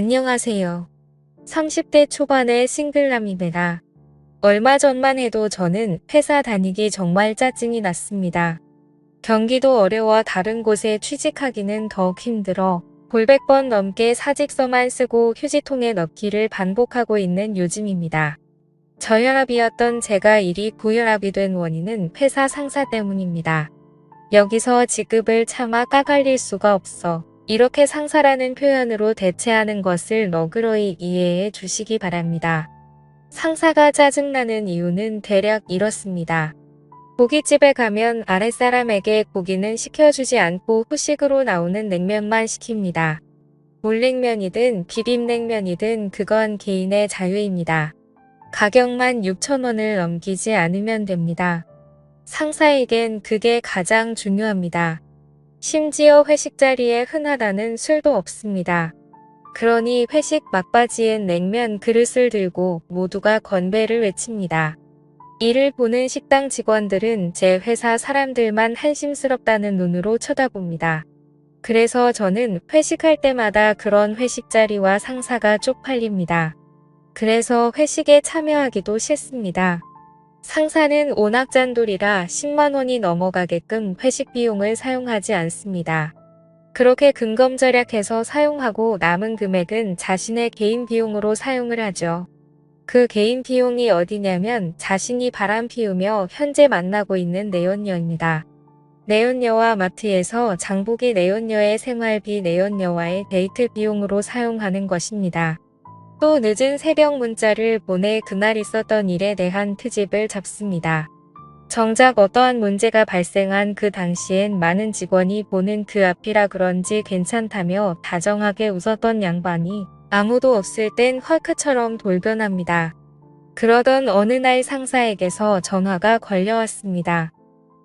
안녕하세요. 30대 초반의 싱글남입니다. 얼마 전만 해도 저는 회사 다니기 정말 짜증이 났습니다. 경기도 어려워 다른 곳에 취직하기는 더욱 힘들어 골백 번 넘게 사직서만 쓰고 휴지통에 넣기를 반복하고 있는 요즘입니다. 저혈압이었던 제가 일이 고혈압이 된 원인은 회사 상사 때문입니다. 여기서 직급을 차마 까갈릴 수가 없어 이렇게 상사라는 표현으로 대체하는 것을 너그러이 이해해 주시기 바랍니다. 상사가 짜증나는 이유는 대략 이렇습니다. 고깃집에 가면 아랫사람에게 고기는 시켜주지 않고 후식으로 나오는 냉면만 시킵니다. 물냉면이든 비빔냉면이든 그건 개인의 자유입니다. 가격만 6,000원을 넘기지 않으면 됩니다. 상사에겐 그게 가장 중요합니다. 심지어 회식 자리에 흔하다는 술도 없습니다. 그러니 회식 막바지엔 냉면 그릇을 들고 모두가 건배를 외칩니다. 이를 보는 식당 직원들은 제 회사 사람들만 한심스럽다는 눈으로 쳐다봅니다. 그래서 저는 회식할 때마다 그런 회식 자리와 상사가 쪽팔립니다. 그래서 회식에 참여하기도 싫습니다. 상사는 오낙잔돌이라 10만 원이 넘어가게끔 회식 비용을 사용하지 않습니다. 그렇게 근검절약해서 사용하고 남은 금액은 자신의 개인 비용으로 사용을 하죠. 그 개인 비용이 어디냐면 자신이 바람 피우며 현재 만나고 있는 내연녀입니다. 내연녀와 마트에서 장보기 내연녀의 생활비 내연녀와의 데이트 비용으로 사용하는 것입니다. 또 늦은 새벽 문자를 보내 그날 있었던 일에 대한 트집을 잡습니다. 정작 어떠한 문제가 발생한 그 당시엔 많은 직원이 보는 그 앞이라 그런지 괜찮다며 다정하게 웃었던 양반이 아무도 없을 땐 헐크처럼 돌변합니다. 그러던 어느 날 상사에게서 전화가 걸려왔습니다.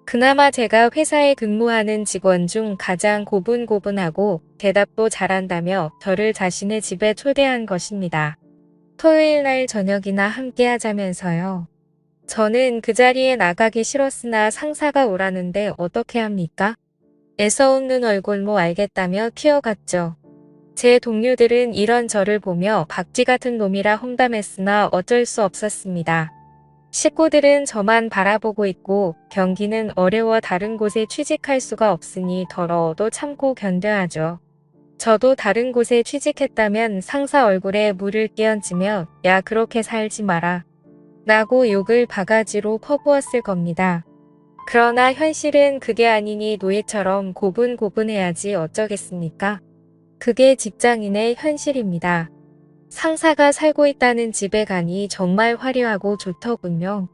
그나마 제가 회사에 근무하는 직원 중 가장 고분고분하고 대답도 잘한다며 저를 자신의 집에 초대한 것입니다. 토요일 날 저녁이나 함께 하자면서요. 저는 그 자리에 나가기 싫었으나 상사가 오라는데 어떻게 합니까? 애써 웃는 얼굴로 알겠다며 튀어갔죠. 제 동료들은 이런 저를 보며 박쥐 같은 놈이라 험담했으나 어쩔 수 없었습니다. 식구들은 저만 바라보고 있고 경기는 어려워 다른 곳에 취직할 수가 없으니 더러워도 참고 견뎌야죠. 저도 다른 곳에 취직했다면 상사 얼굴에 물을 끼얹으며 야 그렇게 살지 마라 라고 욕을 바가지로 퍼부었을 겁니다. 그러나 현실은 그게 아니니 노예처럼 고분고분해야지 어쩌겠습니까? 그게 직장인의 현실입니다. 상사가 살고 있다는 집에 가니 정말 화려하고 좋더군요.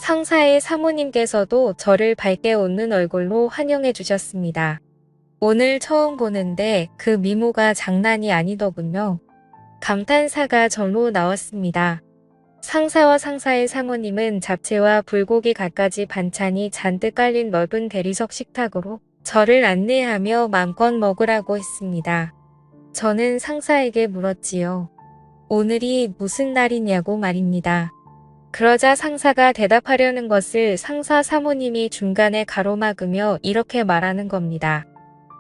상사의 사모님께서도 저를 밝게 웃는 얼굴로 환영해 주셨습니다. 오늘 처음 보는데 그 미모가 장난이 아니더군요. 감탄사가 절로 나왔습니다. 상사와 상사의 사모님은 잡채와 불고기 갖가지 반찬이 잔뜩 깔린 넓은 대리석 식탁으로 저를 안내하며 맘껏 먹으라고 했습니다. 저는 상사에게 물었지요. 오늘이 무슨 날이냐고 말입니다. 그러자 상사가 대답하려는 것을 상사 사모님이 중간에 가로막으며 이렇게 말하는 겁니다.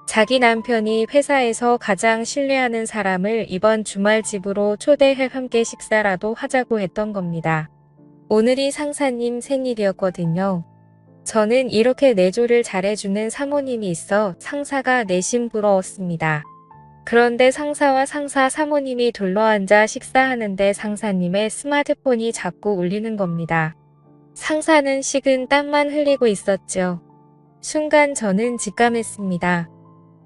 자기 남편이 회사에서 가장 신뢰하는 사람을 이번 주말 집으로 초대해 함께 식사라도 하자고 했던 겁니다. 오늘이 상사님 생일이었거든요. 저는 이렇게 내조를 잘해주는 사모님이 있어 상사가 내심 부러웠습니다. 그런데 상사와 상사 사모님이 둘러앉아 식사하는데 상사님의 스마트폰이 자꾸 울리는 겁니다. 상사는 식은 땀만 흘리고 있었죠. 순간 저는 직감했습니다.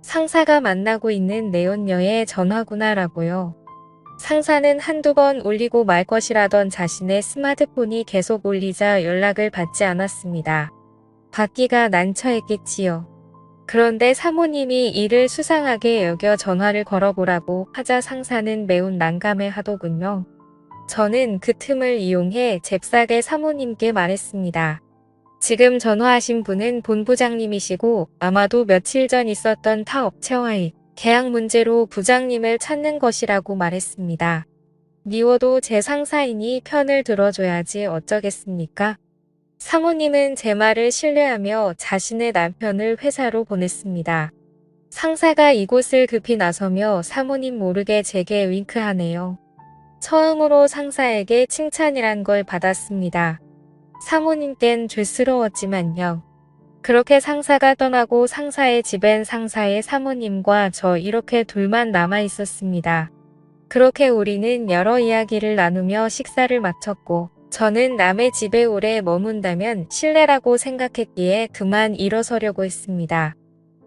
상사가 만나고 있는 내연녀의 전화구나라고요. 상사는 한두 번 울리고 말 것이라던 자신의 스마트폰이 계속 울리자 연락을 받지 않았습니다. 받기가 난처했겠지요. 그런데 사모님이 이를 수상하게 여겨 전화를 걸어보라고 하자 상사는 매우 난감해 하더군요. 저는 그 틈을 이용해 잽싸게 사모님께 말했습니다. 지금 전화하신 분은 본부장님이시고 아마도 며칠 전 있었던 타 업체와의 계약 문제로 부장님을 찾는 것이라고 말했습니다. 미워도 제 상사이니 편을 들어줘야지 어쩌겠습니까? 사모님은 제 말을 신뢰하며 자신의 남편을 회사로 보냈습니다. 상사가 이곳을 급히 나서며 사모님 모르게 제게 윙크하네요. 처음으로 상사에게 칭찬이란 걸 받았습니다. 사모님께는 죄스러웠지만요. 그렇게 상사가 떠나고 상사의 집엔 상사의 사모님과 저 이렇게 둘만 남아 있었습니다. 그렇게 우리는 여러 이야기를 나누며 식사를 마쳤고 저는 남의 집에 오래 머문다면 실례라고 생각했기에 그만 일어서려고 했습니다.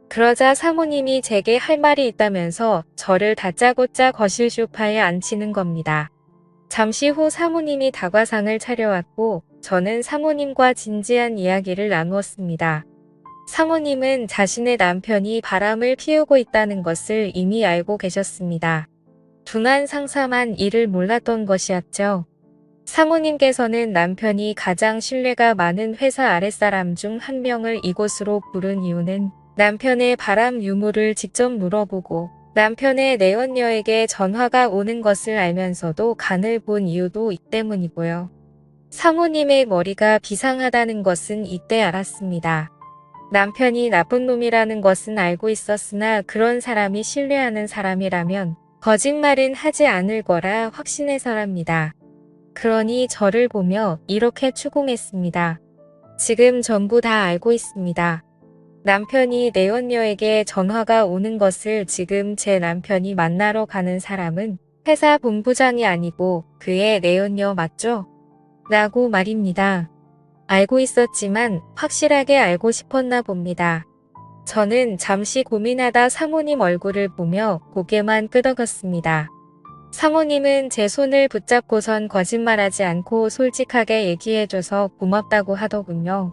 그러자 사모님이 제게 할 말이 있다면서 저를 다짜고짜 거실 소파에 앉히는 겁니다. 잠시 후 사모님이 다과상을 차려왔고 저는 사모님과 진지한 이야기를 나누었습니다. 사모님은 자신의 남편이 바람을 피우고 있다는 것을 이미 알고 계셨습니다. 둔한 상사만 이를 몰랐던 것이었죠. 사모님께서는 남편이 가장 신뢰가 많은 회사 아랫사람 중 한 명을 이곳으로 부른 이유는 남편의 바람 유무를 직접 물어보고 남편의 내연녀에게 전화가 오는 것을 알면서도 간을 본 이유도 이 때문이고요. 사모님의 머리가 비상하다는 것은 이때 알았습니다. 남편이 나쁜 놈이라는 것은 알고 있었으나 그런 사람이 신뢰하는 사람이라면 거짓말은 하지 않을 거라 확신해서랍니다. 그러니 저를 보며 이렇게 추궁했습니다. 지금 전부 다 알고 있습니다. 남편이 내연녀에게 전화가 오는 것을 지금 제 남편이 만나러 가는 사람은 회사 본부장이 아니고 그의 내연녀 맞죠? 라고 말입니다. 알고 있었지만 확실하게 알고 싶었나 봅니다. 저는 잠시 고민하다 사모님 얼굴을 보며 고개만 끄덕였습니다. 사모님은 제 손을 붙잡고선 거짓말하지 않고 솔직하게 얘기해줘서 고맙다고 하더군요.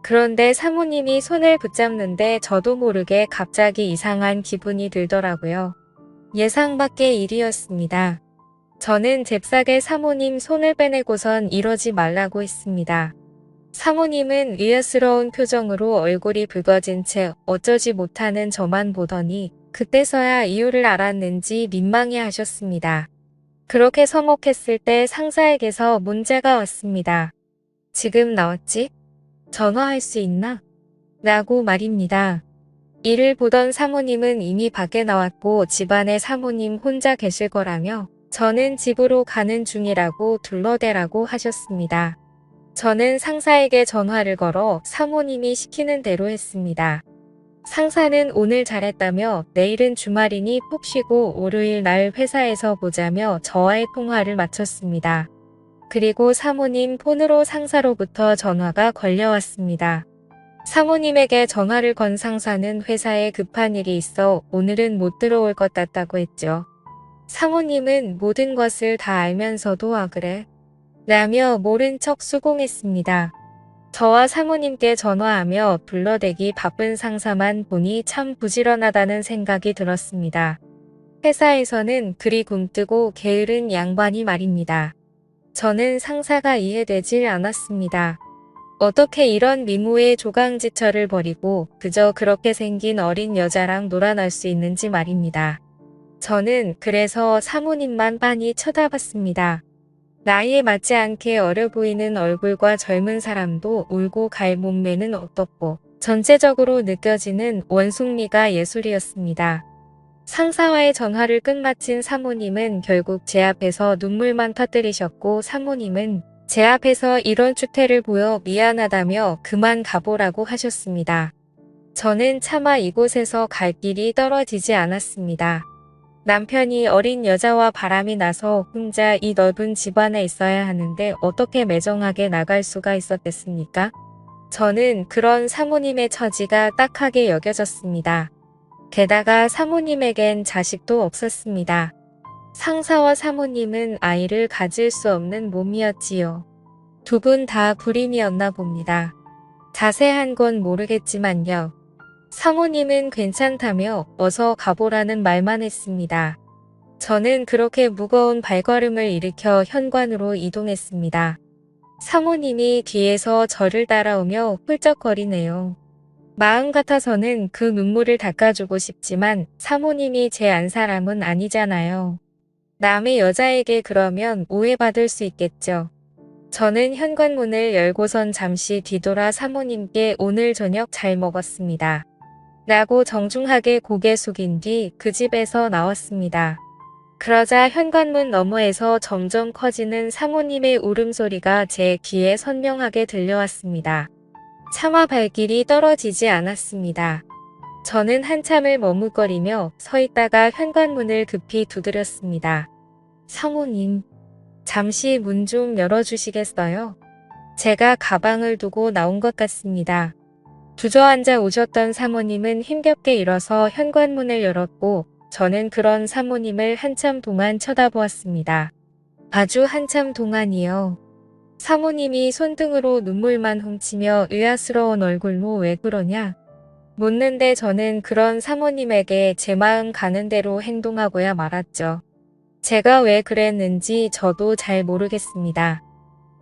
그런데 사모님이 손을 붙잡는데 저도 모르게 갑자기 이상한 기분이 들더라고요. 예상 밖의 일이었습니다. 저는 잽싸게 사모님 손을 빼내고선 이러지 말라고 했습니다. 사모님은 의아스러운 표정으로 얼굴이 붉어진 채 어쩌지 못하는 저만 보더니 그때서야 이유를 알았는지 민망해 하셨습니다. 그렇게 서먹했을 때 상사에게서 문자가 왔습니다. 지금 나왔지? 전화할 수 있나? 라고 말입니다. 이를 보던 사모님은 이미 밖에 나왔고 집안에 사모님 혼자 계실 거라며 저는 집으로 가는 중이라고 둘러대라고 하셨습니다. 저는 상사에게 전화를 걸어 사모님이 시키는 대로 했습니다. 상사는 오늘 잘했다며 내일은 주말이니 푹 쉬고 월요일 날 회사에서 보자며 저와의 통화를 마쳤습니다. 그리고 사모님 폰으로 상사로부터 전화가 걸려왔습니다. 사모님에게 전화를 건 상사는 회사에 급한 일이 있어 오늘은 못 들어올 것 같다고 했죠. 사모님은 모든 것을 다 알면서도 아 그래? 라며 모른 척 수긍했습니다. 저와 사모님께 전화하며 불러대기 바쁜 상사만 보니 참 부지런하다는 생각이 들었습니다. 회사에서는 그리 굼뜨고 게으른 양반이 말입니다. 저는 상사가 이해되질 않았습니다. 어떻게 이런 미모의 조강지처를 버리고 그저 그렇게 생긴 어린 여자랑 놀아날 수 있는지 말입니다. 저는 그래서 사모님만 빤히 쳐다봤습니다. 나이에 맞지 않게 어려 보이는 얼굴과 젊은 사람도 울고 갈 몸매는 어떻고 전체적으로 느껴지는 원숭미가 예술이었습니다. 상사와의 전화를 끝마친 사모님은 결국 제 앞에서 눈물만 터뜨리셨고 사모님은 제 앞에서 이런 추태를 보여 미안하다며 그만 가보라고 하셨습니다. 저는 차마 이곳에서 갈 길이 떨어지지 않았습니다. 남편이 어린 여자와 바람이 나서 혼자 이 넓은 집안에 있어야 하는데 어떻게 매정하게 나갈 수가 있었겠습니까? 저는 그런 사모님의 처지가 딱하게 여겨졌습니다. 게다가 사모님에겐 자식도 없었습니다. 상사와 사모님은 아이를 가질 수 없는 몸이었지요. 두 분 다 불임이었나 봅니다. 자세한 건 모르겠지만요. 사모님은 괜찮다며 어서 가보라는 말만 했습니다. 저는 그렇게 무거운 발걸음을 일으켜 현관으로 이동했습니다. 사모님이 뒤에서 저를 따라오며 훌쩍거리네요. 마음 같아서는 그 눈물을 닦아주고 싶지만 사모님이 제 안 사람은 아니잖아요. 남의 여자에게 그러면 오해받을 수 있겠죠. 저는 현관문을 열고선 잠시 뒤돌아 사모님께 오늘 저녁 잘 먹었습니다. 라고 정중하게 고개 숙인 뒤 그 집에서 나왔습니다. 그러자 현관문 너머에서 점점 커지는 사모님의 울음소리가 제 귀에 선명하게 들려왔습니다. 차마 발길이 떨어지지 않았습니다. 저는 한참을 머뭇거리며 서 있다가 현관문을 급히 두드렸습니다. 사모님, 잠시 문 좀 열어주시겠어요? 제가 가방을 두고 나온 것 같습니다. 주저앉아 오셨던 사모님은 힘겹게 일어서 현관문을 열었고 저는 그런 사모님을 한참 동안 쳐다보았습니다. 아주 한참 동안이요. 사모님이 손등으로 눈물만 훔치며 의아스러운 얼굴로 왜 그러냐? 묻는데 저는 그런 사모님에게 제 마음 가는 대로 행동하고야 말았죠. 제가 왜 그랬는지 저도 잘 모르겠습니다.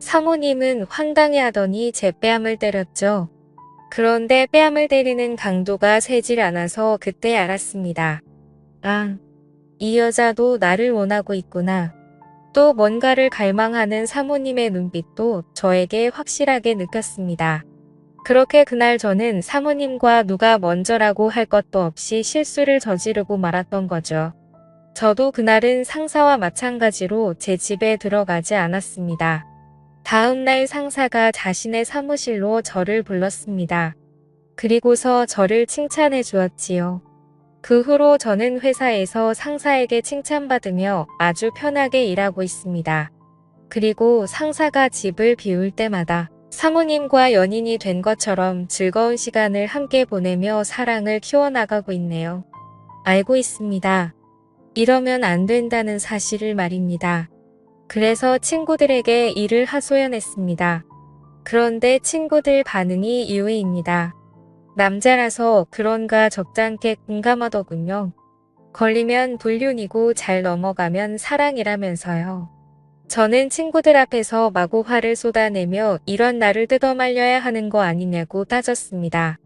사모님은 황당해하더니 제 뺨을 때렸죠. 그런데 뺨을 때리는 강도가 세질 않아서 그때 알았습니다. 아, 이 여자도 나를 원하고 있구나. 또 뭔가를 갈망하는 사모님의 눈빛도 저에게 확실하게 느꼈습니다. 그렇게 그날 저는 사모님과 누가 먼저라고 할 것도 없이 실수를 저지르고 말았던 거죠. 저도 그날은 상사와 마찬가지로 제 집에 들어가지 않았습니다. 다음 날 상사가 자신의 사무실로 저를 불렀습니다. 그리고서 저를 칭찬해 주었지요. 그 후로 저는 회사에서 상사에게 칭찬받으며 아주 편하게 일하고 있습니다. 그리고 상사가 집을 비울 때마다 사모님과 연인이 된 것처럼 즐거운 시간을 함께 보내며 사랑을 키워나가고 있네요. 알고 있습니다. 이러면 안 된다는 사실을 말입니다. 그래서 친구들에게 이를 하소연했습니다. 그런데 친구들 반응이 이외입니다. 남자라서 그런가 적잖게 공감하더군요. 걸리면 불륜이고 잘 넘어가면 사랑이라면서요. 저는 친구들 앞에서 마구 화를 쏟아내며 이런 나를 뜯어말려야 하는 거 아니냐고 따졌습니다.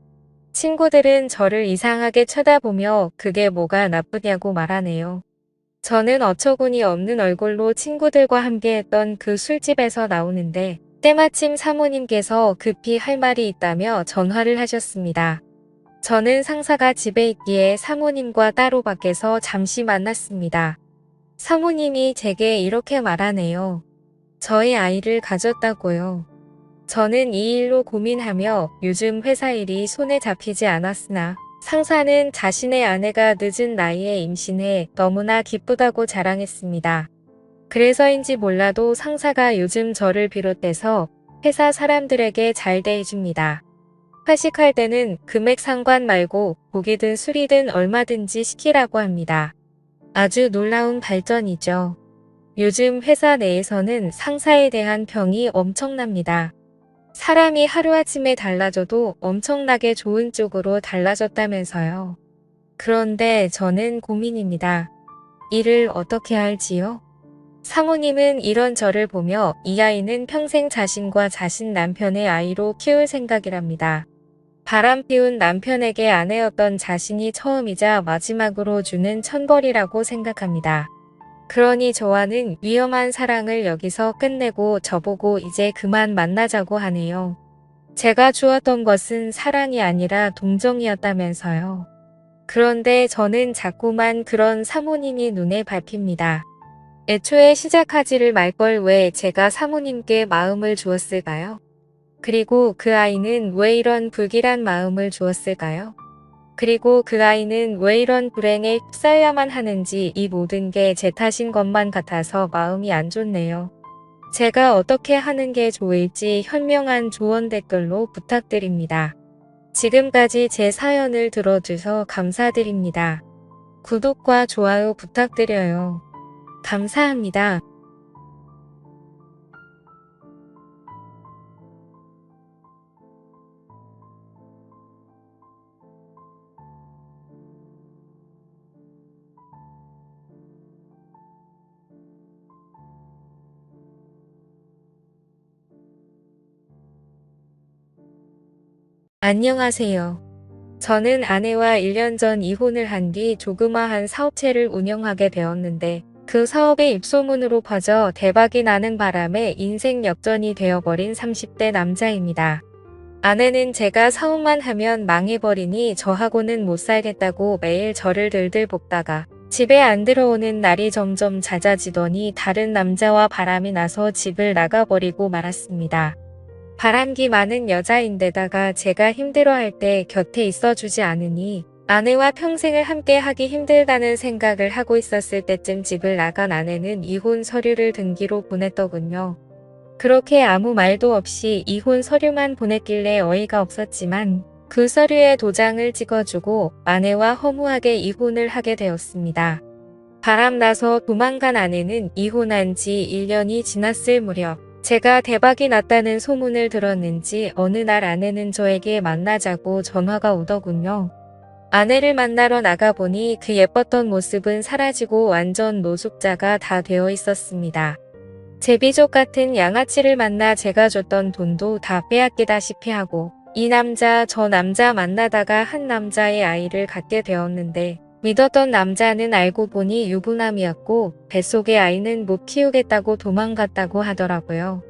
친구들은 저를 이상하게 쳐다보며 그게 뭐가 나쁘냐고 말하네요. 저는 어처구니 없는 얼굴로 친구들과 함께했던 그 술집에서 나오는데 때마침 사모님께서 급히 할 말이 있다며 전화를 하셨습니다. 저는 상사가 집에 있기에 사모님과 따로 밖에서 잠시 만났습니다. 사모님이 제게 이렇게 말하네요. 저희 아이를 가졌다고요. 저는 이 일로 고민하며 요즘 회사 일이 손에 잡히지 않았으나 상사는 자신의 아내가 늦은 나이에 임신해 너무나 기쁘다고 자랑했습니다. 그래서인지 몰라도 상사가 요즘 저를 비롯해서 회사 사람들에게 잘 대해줍니다. 회식할 때는 금액 상관 말고 고기든 술이든 얼마든지 시키라고 합니다. 아주 놀라운 발전이죠. 요즘 회사 내에서는 상사에 대한 평이 엄청납니다. 사람이 하루아침에 달라져도 엄청나게 좋은 쪽으로 달라졌다면서요. 그런데 저는 고민입니다. 이를 어떻게 할지요? 사모님은 이런 저를 보며 이 아이는 평생 자신과 자신 남편의 아이로 키울 생각이랍니다. 바람피운 남편에게 아내였던 자신이 처음이자 마지막으로 주는 천벌이라고 생각합니다. 그러니 저와는 위험한 사랑을 여기서 끝내고 저보고 이제 그만 만나자고 하네요. 제가 주었던 것은 사랑이 아니라 동정이었다면서요. 그런데 저는 자꾸만 그런 사모님이 눈에 밟힙니다. 애초에 시작하지를 말 걸 왜 제가 사모님께 마음을 주었을까요? 그리고 그 아이는 왜 이런 불길한 마음을 주었을까요? 그리고 그 아이는 왜 이런 불행에 휩싸여야만 하는지 이 모든 게 제 탓인 것만 같아서 마음이 안 좋네요. 제가 어떻게 하는 게 좋을지 현명한 조언 댓글로 부탁드립니다. 지금까지 제 사연을 들어주셔서 감사드립니다. 구독과 좋아요 부탁드려요. 감사합니다. 안녕하세요. 저는 아내와 1년 전 이혼을 한 뒤 조그마한 사업체를 운영하게 되었는데 그 사업의 입소문으로 퍼져 대박이 나는 바람에 인생 역전이 되어버린 30대 남자입니다. 아내는 제가 사업만 하면 망해버리니 저하고는 못 살겠다고 매일 저를 들들 볶다가 집에 안 들어오는 날이 점점 잦아지더니 다른 남자와 바람이 나서 집을 나가버리고 말았습니다. 바람기 많은 여자인데다가 제가 힘들어할 때 곁에 있어주지 않으니 아내와 평생을 함께 하기 힘들다는 생각을 하고 있었을 때쯤 집을 나간 아내는 이혼 서류를 등기로 보냈더군요. 그렇게 아무 말도 없이 이혼 서류만 보냈길래 어이가 없었지만 그 서류에 도장을 찍어주고 아내와 허무하게 이혼을 하게 되었습니다. 바람나서 도망간 아내는 이혼한 지 1년이 지났을 무렵 제가 대박이 났다는 소문을 들었는지 어느 날 아내는 저에게 만나자고 전화가 오더군요. 아내를 만나러 나가보니 그 예뻤던 모습은 사라지고 완전 노숙자가 다 되어 있었습니다. 제비족 같은 양아치를 만나 제가 줬던 돈도 다 빼앗기다시피 하고 이 남자 저 남자 만나다가 한 남자의 아이를 갖게 되었는데 믿었던 남자는 알고 보니 유부남이었고 뱃속의 아이는 못 키우겠다고 도망갔다고 하더라고요.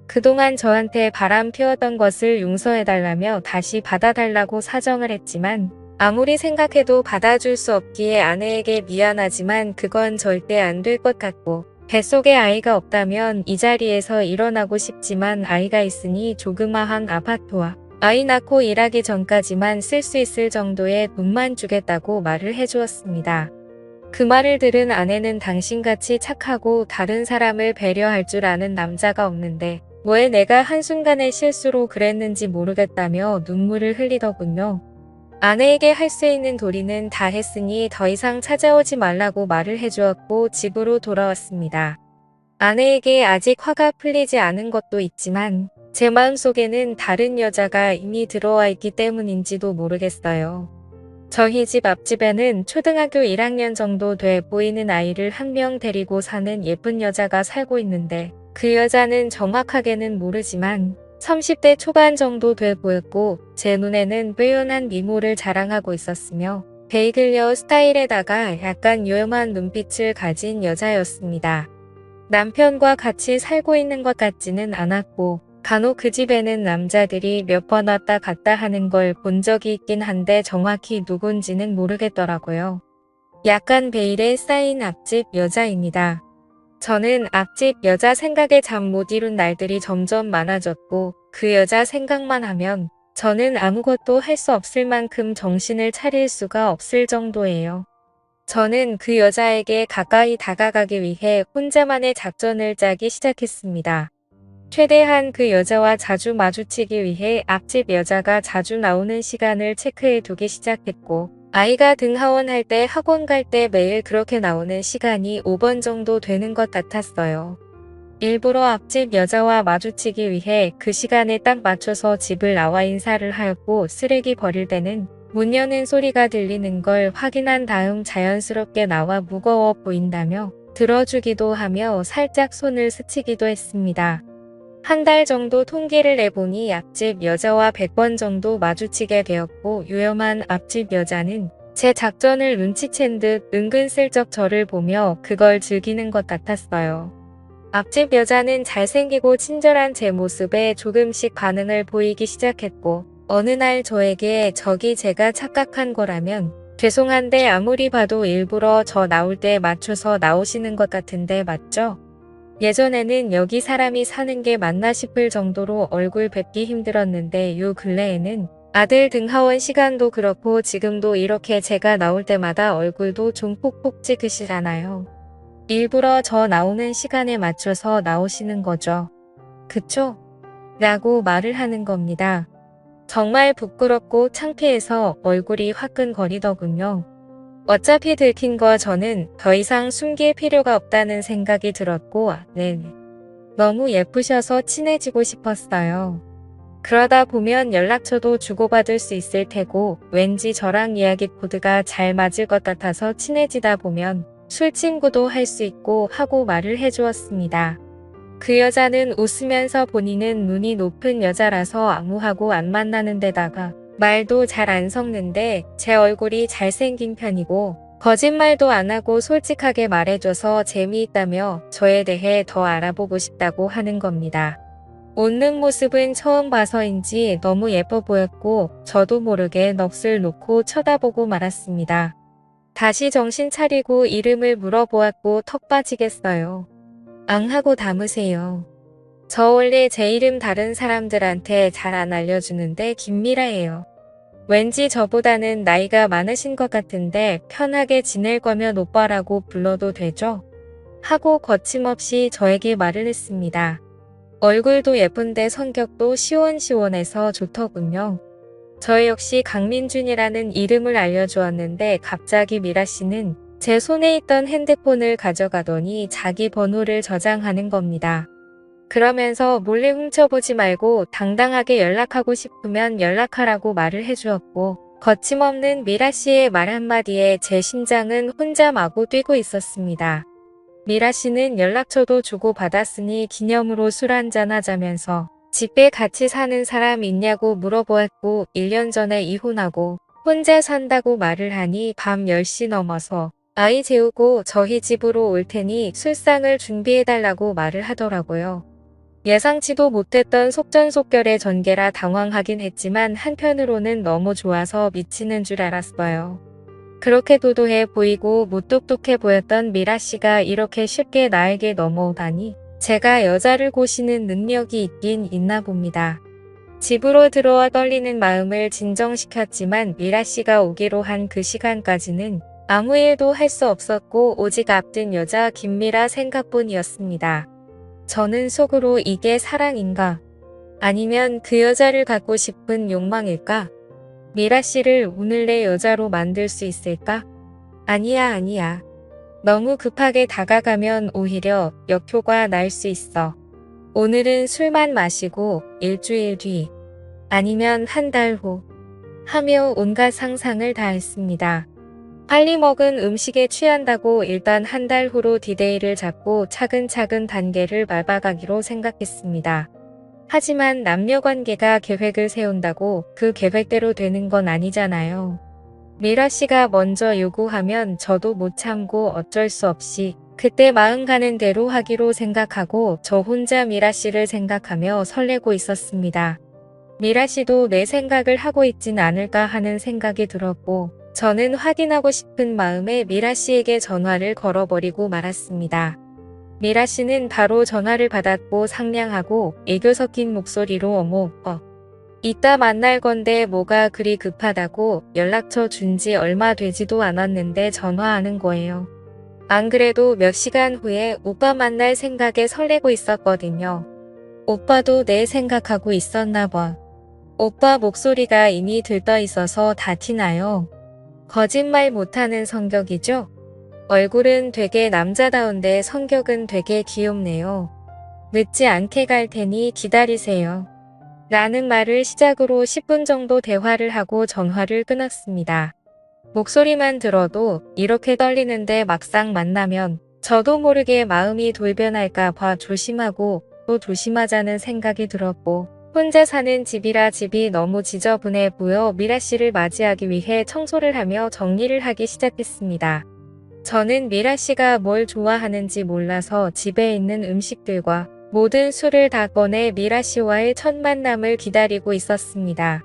그동안 저한테 바람 피웠던 것을 용서해달라며 다시 받아달라고 사정을 했지만 아무리 생각해도 받아줄 수 없기에 아내에게 미안하지만 그건 절대 안 될 것 같고 뱃속에 아이가 없다면 이 자리에서 일어나고 싶지만 아이가 있으니 조그마한 아파트와 아이 낳고 일하기 전까지만 쓸 수 있을 정도의 돈만 주겠다고 말을 해주었습니다. 그 말을 들은 아내는 당신같이 착하고 다른 사람을 배려할 줄 아는 남자가 없는데 왜 내가 한순간의 실수로 그랬는지 모르겠다며 눈물을 흘리더군요. 아내에게 할 수 있는 도리는 다 했으니 더 이상 찾아오지 말라고 말을 해주었고 집으로 돌아왔습니다. 아내에게 아직 화가 풀리지 않은 것도 있지만 제 마음속에는 다른 여자가 이미 들어와 있기 때문인지도 모르겠어요. 저희 집 앞집에는 초등학교 1학년 정도 돼 보이는 아이를 한 명 데리고 사는 예쁜 여자가 살고 있는데 그 여자는 정확하게는 모르지만 30대 초반 정도 돼 보였고 제 눈에는 빼어난 미모를 자랑하고 있었으며 베이글녀 스타일에다가 약간 요염한 눈빛을 가진 여자였습니다. 남편과 같이 살고 있는 것 같지는 않았고 간혹 그 집에는 남자들이 몇 번 왔다 갔다 하는 걸 본 적이 있긴 한데 정확히 누군지는 모르겠더라고요. 약간 베일에 쌓인 앞집 여자입니다. 저는 앞집 여자 생각에 잠 못 이룬 날들이 점점 많아졌고 그 여자 생각만 하면 저는 아무것도 할 수 없을 만큼 정신을 차릴 수가 없을 정도예요. 저는 그 여자에게 가까이 다가가기 위해 혼자만의 작전을 짜기 시작했습니다. 최대한 그 여자와 자주 마주치기 위해 앞집 여자가 자주 나오는 시간을 체크해 두기 시작했고 아이가 등하원할 때 학원 갈 때 매일 그렇게 나오는 시간이 5번 정도 되는 것 같았어요. 일부러 앞집 여자와 마주치기 위해 그 시간에 딱 맞춰서 집을 나와 인사를 하였고 쓰레기 버릴 때는 문 여는 소리가 들리는 걸 확인한 다음 자연스럽게 나와 무거워 보인다며 들어주기도 하며 살짝 손을 스치기도 했습니다. 한 달 정도 통계를 내보니 앞집 여자와 100번 정도 마주치게 되었고 유염한 앞집 여자는 제 작전을 눈치챈 듯 은근슬쩍 저를 보며 그걸 즐기는 것 같았어요. 앞집 여자는 잘생기고 친절한 제 모습에 조금씩 반응을 보이기 시작했고 어느 날 저에게 저기 제가 착각한 거라면 죄송한데 아무리 봐도 일부러 저 나올 때 맞춰서 나오시는 것 같은데 맞죠? 예전에는 여기 사람이 사는 게 맞나 싶을 정도로 얼굴 뵙기 힘들었는데 요 근래에는 아들 등하원 시간도 그렇고 지금도 이렇게 제가 나올 때마다 얼굴도 좀 폭폭 찍으시잖아요. 일부러 저 나오는 시간에 맞춰서 나오시는 거죠. 그쵸? 라고 말을 하는 겁니다. 정말 부끄럽고 창피해서 얼굴이 화끈거리더군요. 어차피 들킨 거 저는 더 이상 숨길 필요가 없다는 생각이 들었고 네. 너무 예쁘셔서 친해지고 싶었어요. 그러다 보면 연락처도 주고받을 수 있을 테고 왠지 저랑 이야기 코드가 잘 맞을 것 같아서 친해지다 보면 술친구도 할 수 있고 하고 말을 해주었습니다. 그 여자는 웃으면서 본인은 눈이 높은 여자라서 아무하고 안 만나는 데다가 말도 잘 안 섞는데 제 얼굴이 잘생긴 편이고 거짓말도 안 하고 솔직하게 말해줘서 재미있다며 저에 대해 더 알아보고 싶다고 하는 겁니다. 웃는 모습은 처음 봐서인지 너무 예뻐 보였고 저도 모르게 넋을 놓고 쳐다보고 말았습니다. 다시 정신 차리고 이름을 물어보았고 턱 빠지겠어요. 앙 하고 담으세요. 저 원래 제 이름 다른 사람들한테 잘 안 알려주는데 김미라예요. 왠지 저보다는 나이가 많으신 것 같은데 편하게 지낼 거면 오빠라고 불러도 되죠? 하고 거침없이 저에게 말을 했습니다. 얼굴도 예쁜데 성격도 시원시원해서 좋더군요. 저 역시 강민준이라는 이름을 알려주었는데 갑자기 미라 씨는 제 손에 있던 핸드폰을 가져가더니 자기 번호를 저장하는 겁니다. 그러면서 몰래 훔쳐보지 말고 당당하게 연락하고 싶으면 연락하라고 말을 해주었고 거침없는 미라 씨의 말 한마디에 제 심장은 혼자 마구 뛰고 있었습니다. 미라 씨는 연락처도 주고받았으니 기념으로 술 한잔 하자면서 집에 같이 사는 사람 있냐고 물어보았고 1년 전에 이혼하고 혼자 산다고 말을 하니 밤 10시 넘어서 아이 재우고 저희 집으로 올 테니 술상을 준비해달라고 말을 하더라고요. 예상치도 못했던 속전속결의 전개라 당황하긴 했지만 한편으로는 너무 좋아서 미치는 줄 알았어요. 그렇게 도도해 보이고 무뚝뚝해 보였던 미라 씨가 이렇게 쉽게 나에게 넘어오다니 제가 여자를 고시는 능력이 있긴 있나 봅니다. 집으로 들어와 떨리는 마음을 진정시켰지만 미라 씨가 오기로 한 그 시간까지는 아무 일도 할 수 없었고 오직 앞둔 여자 김미라 생각뿐이었습니다. 저는 속으로 이게 사랑인가? 아니면 그 여자를 갖고 싶은 욕망일까? 미라 씨를 오늘 내 여자로 만들 수 있을까? 아니야. 너무 급하게 다가가면 오히려 역효과 날 수 있어. 오늘은 술만 마시고 일주일 뒤, 아니면 한 달 후 하며 온갖 상상을 다 했습니다. 빨리 먹은 음식에 취한다고 일단 한 달 후로 디데이를 잡고 차근차근 단계를 밟아가기로 생각했습니다. 하지만 남녀관계가 계획을 세운다고 그 계획대로 되는 건 아니잖아요. 미라 씨가 먼저 요구하면 저도 못 참고 어쩔 수 없이 그때 마음 가는 대로 하기로 생각하고 저 혼자 미라 씨를 생각하며 설레고 있었습니다. 미라 씨도 내 생각을 하고 있진 않을까 하는 생각이 들었고 저는 확인하고 싶은 마음에 미라 씨에게 전화를 걸어버리고 말았습니다. 미라 씨는 바로 전화를 받았고 상냥하고 애교 섞인 목소리로 어머, 이따 만날 건데 뭐가 그리 급하다고 연락처 준 지 얼마 되지도 않았는데 전화하는 거예요. 안 그래도 몇 시간 후에 오빠 만날 생각에 설레고 있었거든요. 오빠도 내 생각하고 있었나 봐. 오빠 목소리가 이미 들떠 있어서 다 티나요. 거짓말 못하는 성격이죠? 얼굴은 되게 남자다운데 성격은 되게 귀엽네요. 늦지 않게 갈 테니 기다리세요. 라는 말을 시작으로 10분 정도 대화를 하고 전화를 끊었습니다. 목소리만 들어도 이렇게 떨리는데 막상 만나면 저도 모르게 마음이 돌변할까 봐 조심하고 또 조심하자는 생각이 들었고 혼자 사는 집이라 집이 너무 지저분해 보여 미라 씨를 맞이하기 위해 청소를 하며 정리를 하기 시작했습니다. 저는 미라 씨가 뭘 좋아하는지 몰라서 집에 있는 음식들과 모든 술을 다 꺼내 미라 씨와의 첫 만남을 기다리고 있었습니다.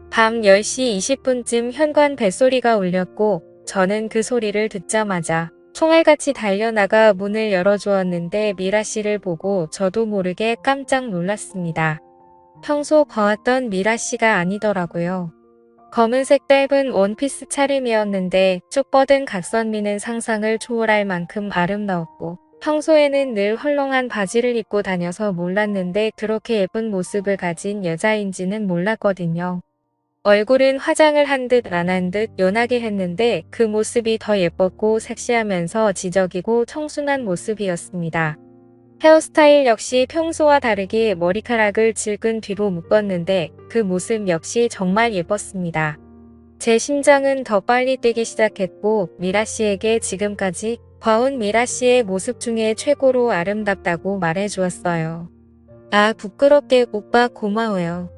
밤 10시 20분쯤 현관 벨소리가 울렸고 저는 그 소리를 듣자마자 총알같이 달려나가 문을 열어주었는데 미라 씨를 보고 저도 모르게 깜짝 놀랐습니다. 평소 봐왔던 미라 씨가 아니더라고요. 검은색 짧은 원피스 차림이었는데 쭉 뻗은 각선미는 상상을 초월할 만큼 아름다웠고 평소에는 늘 헐렁한 바지를 입고 다녀서 몰랐는데 그렇게 예쁜 모습을 가진 여자인지는 몰랐거든요. 얼굴은 화장을 한 듯 안 한 듯 연하게 했는데 그 모습이 더 예뻤고 섹시하면서 지적이고 청순한 모습이었습니다. 헤어스타일 역시 평소와 다르게 머리카락을 질끈 뒤로 묶었는데 그 모습 역시 정말 예뻤습니다. 제 심장은 더 빨리 뛰기 시작했고 미라 씨에게 지금까지 봐온 미라 씨의 모습 중에 최고로 아름답다고 말해주었어요. 아 부끄럽게 오빠 고마워요.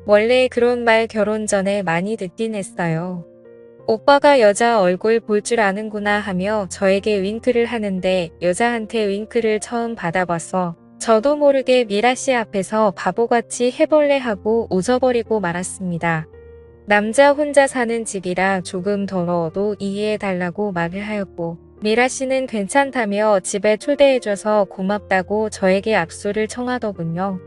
원래 그런 말 결혼 전에 많이 듣긴 했어요. 오빠가 여자 얼굴 볼 줄 아는구나 하며 저에게 윙크를 하는데 여자한테 윙크를 처음 받아봐서 저도 모르게 미라 씨 앞에서 바보같이 해벌레하고 웃어버리고 말았습니다. 남자 혼자 사는 집이라 조금 더러워도 이해해달라고 말을 하였고 미라 씨는 괜찮다며 집에 초대해줘서 고맙다고 저에게 악수를 청하더군요.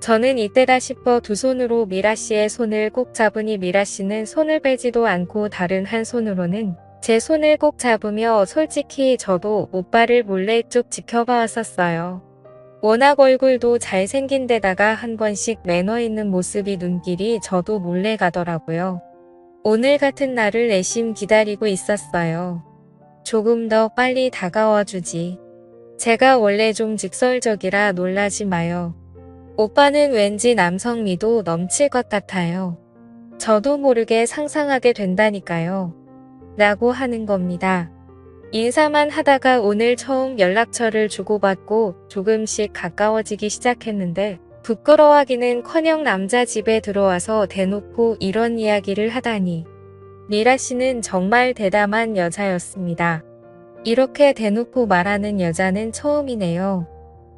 저는 이때다 싶어 두 손으로 미라 씨의 손을 꼭 잡으니 미라 씨는 손을 빼지도 않고 다른 한 손으로는 제 손을 꼭 잡으며 솔직히 저도 오빠를 몰래 쭉 지켜봐 왔었어요. 워낙 얼굴도 잘생긴 데다가 한 번씩 매너 있는 모습이 눈길이 저도 몰래 가더라고요. 오늘 같은 날을 내심 기다리고 있었어요. 조금 더 빨리 다가와 주지. 제가 원래 좀 직설적이라 놀라지 마요. 오빠는 왠지 남성미도 넘칠 것 같아요. 저도 모르게 상상하게 된다니까요. 라고 하는 겁니다. 인사만 하다가 오늘 처음 연락처를 주고받고 조금씩 가까워지기 시작했는데 부끄러워하기는커녕 남자 집에 들어와서 대놓고 이런 이야기를 하다니. 미라 씨는 정말 대담한 여자였습니다. 이렇게 대놓고 말하는 여자는 처음이네요.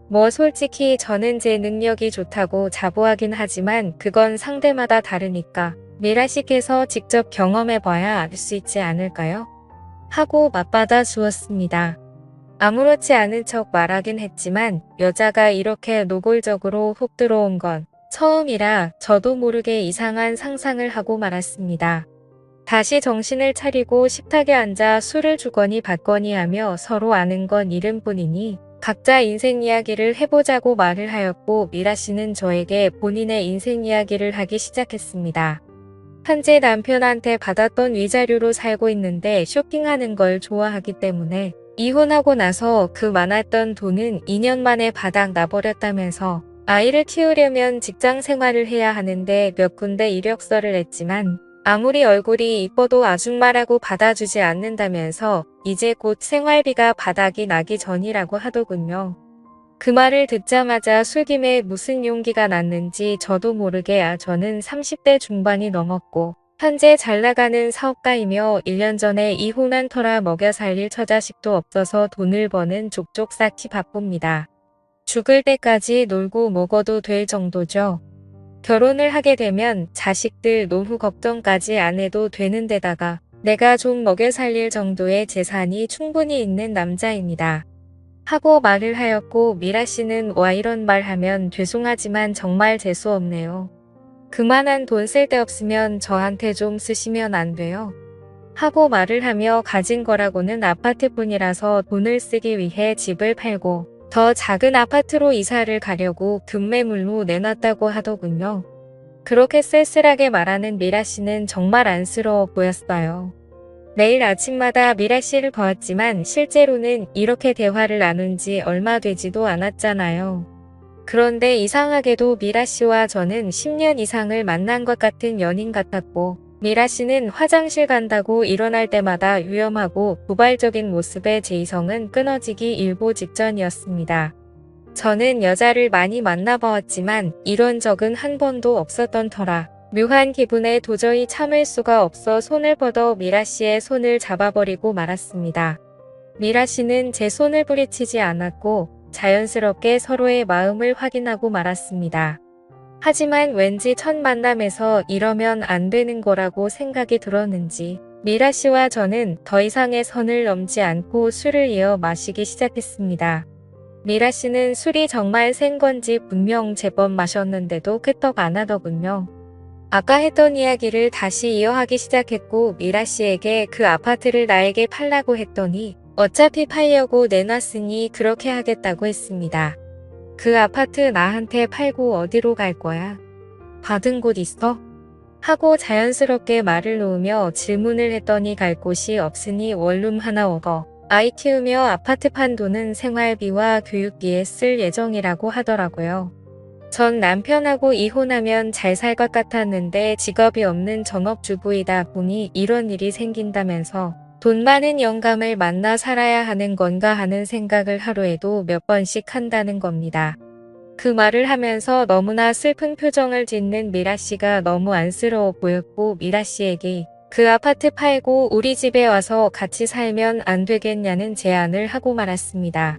뭐 솔직히 저는 제 능력이 좋다고 자부하긴 하지만 그건 상대마다 다르니까 미라 씨께서 직접 경험해봐야 알 수 있지 않을까요? 하고 맞받아 주었습니다. 아무렇지 않은 척 말하긴 했지만 여자가 이렇게 노골적으로 훅 들어온 건 처음이라 저도 모르게 이상한 상상을 하고 말았습니다. 다시 정신을 차리고 식탁에 앉아 술을 주거니 받거니 하며 서로 아는 건 이름뿐이니 각자 인생 이야기를 해보자고 말을 하였고 미라 씨는 저에게 본인의 인생 이야기를 하기 시작했습니다. 현재 남편한테 받았던 위자료로 살고 있는데 쇼핑하는 걸 좋아하기 때문에 이혼하고 나서 그 많았던 돈은 2년 만에 바닥 나버렸다면서 아이를 키우려면 직장 생활을 해야 하는데 몇 군데 이력서를 냈지만 아무리 얼굴이 이뻐도 아줌마라고 받아주지 않는다면서 이제 곧 생활비가 바닥이 나기 전이라고 하더군요. 그 말을 듣자마자 술김에 무슨 용기가 났는지 저도 모르게 저는 30대 중반이 넘었고 현재 잘나가는 사업가이며 1년 전에 이혼한 터라 먹여 살릴 처자식도 없어서 돈을 버는 족족 쌓기 바쁩니다. 죽을 때까지 놀고 먹어도 될 정도죠. 결혼을 하게 되면 자식들 노후 걱정까지 안 해도 되는 데다가 내가 좀 먹여 살릴 정도의 재산이 충분히 있는 남자입니다. 하고 말을 하였고 미라 씨는 와 이런 말 하면 죄송하지만 정말 재수없네요. 그만한 돈 쓸데없으면 저한테 좀 쓰시면 안 돼요? 하고 말을 하며 가진 거라고는 아파트뿐이라서 돈을 쓰기 위해 집을 팔고 더 작은 아파트로 이사를 가려고 급매물로 내놨다고 하더군요. 그렇게 쓸쓸하게 말하는 미라 씨는 정말 안쓰러워 보였어요. 매일 아침마다 미라 씨를 보았지만 실제로는 이렇게 대화를 나눈 지 얼마 되지도 않았잖아요. 그런데 이상하게도 미라 씨와 저는 10년 이상을 만난 것 같은 연인 같았고 미라 씨는 화장실 간다고 일어날 때마다 위험하고 도발적인 모습에 제 이성은 끊어지기 일보 직전이었습니다. 저는 여자를 많이 만나보았지만 이런 적은 한 번도 없었던 터라 묘한 기분에 도저히 참을 수가 없어 손을 뻗어 미라 씨의 손을 잡아버리고 말았습니다. 미라 씨는 제 손을 뿌리치지 않았고 자연스럽게 서로의 마음을 확인하고 말았습니다. 하지만 왠지 첫 만남에서 이러면 안 되는 거라고 생각이 들었는지 미라 씨와 저는 더 이상의 선을 넘지 않고 술을 이어 마시기 시작했습니다. 미라 씨는 술이 정말 센 건지 분명 제법 마셨는데도 끄떡 안 하더군요. 아까 했던 이야기를 다시 이어하기 시작했고 미라 씨에게 그 아파트를 나에게 팔라고 했더니 어차피 팔려고 내놨으니 그렇게 하겠다고 했습니다. 그 아파트 나한테 팔고 어디로 갈 거야? 받은 곳 있어? 하고 자연스럽게 말을 놓으며 질문을 했더니 갈 곳이 없으니 원룸 하나 얻어 아이 키우며 아파트 판 돈은 생활비와 교육비에 쓸 예정이라고 하더라고요. 전 남편하고 이혼하면 잘 살 것 같았는데 직업이 없는 전업주부이다 보니 이런 일이 생긴다면서 돈 많은 영감을 만나 살아야 하는 건가 하는 생각을 하루에도 몇 번씩 한다는 겁니다. 그 말을 하면서 너무나 슬픈 표정을 짓는 미라 씨가 너무 안쓰러워 보였고 미라 씨에게 그 아파트 팔고 우리 집에 와서 같이 살면 안 되겠냐는 제안을 하고 말았습니다.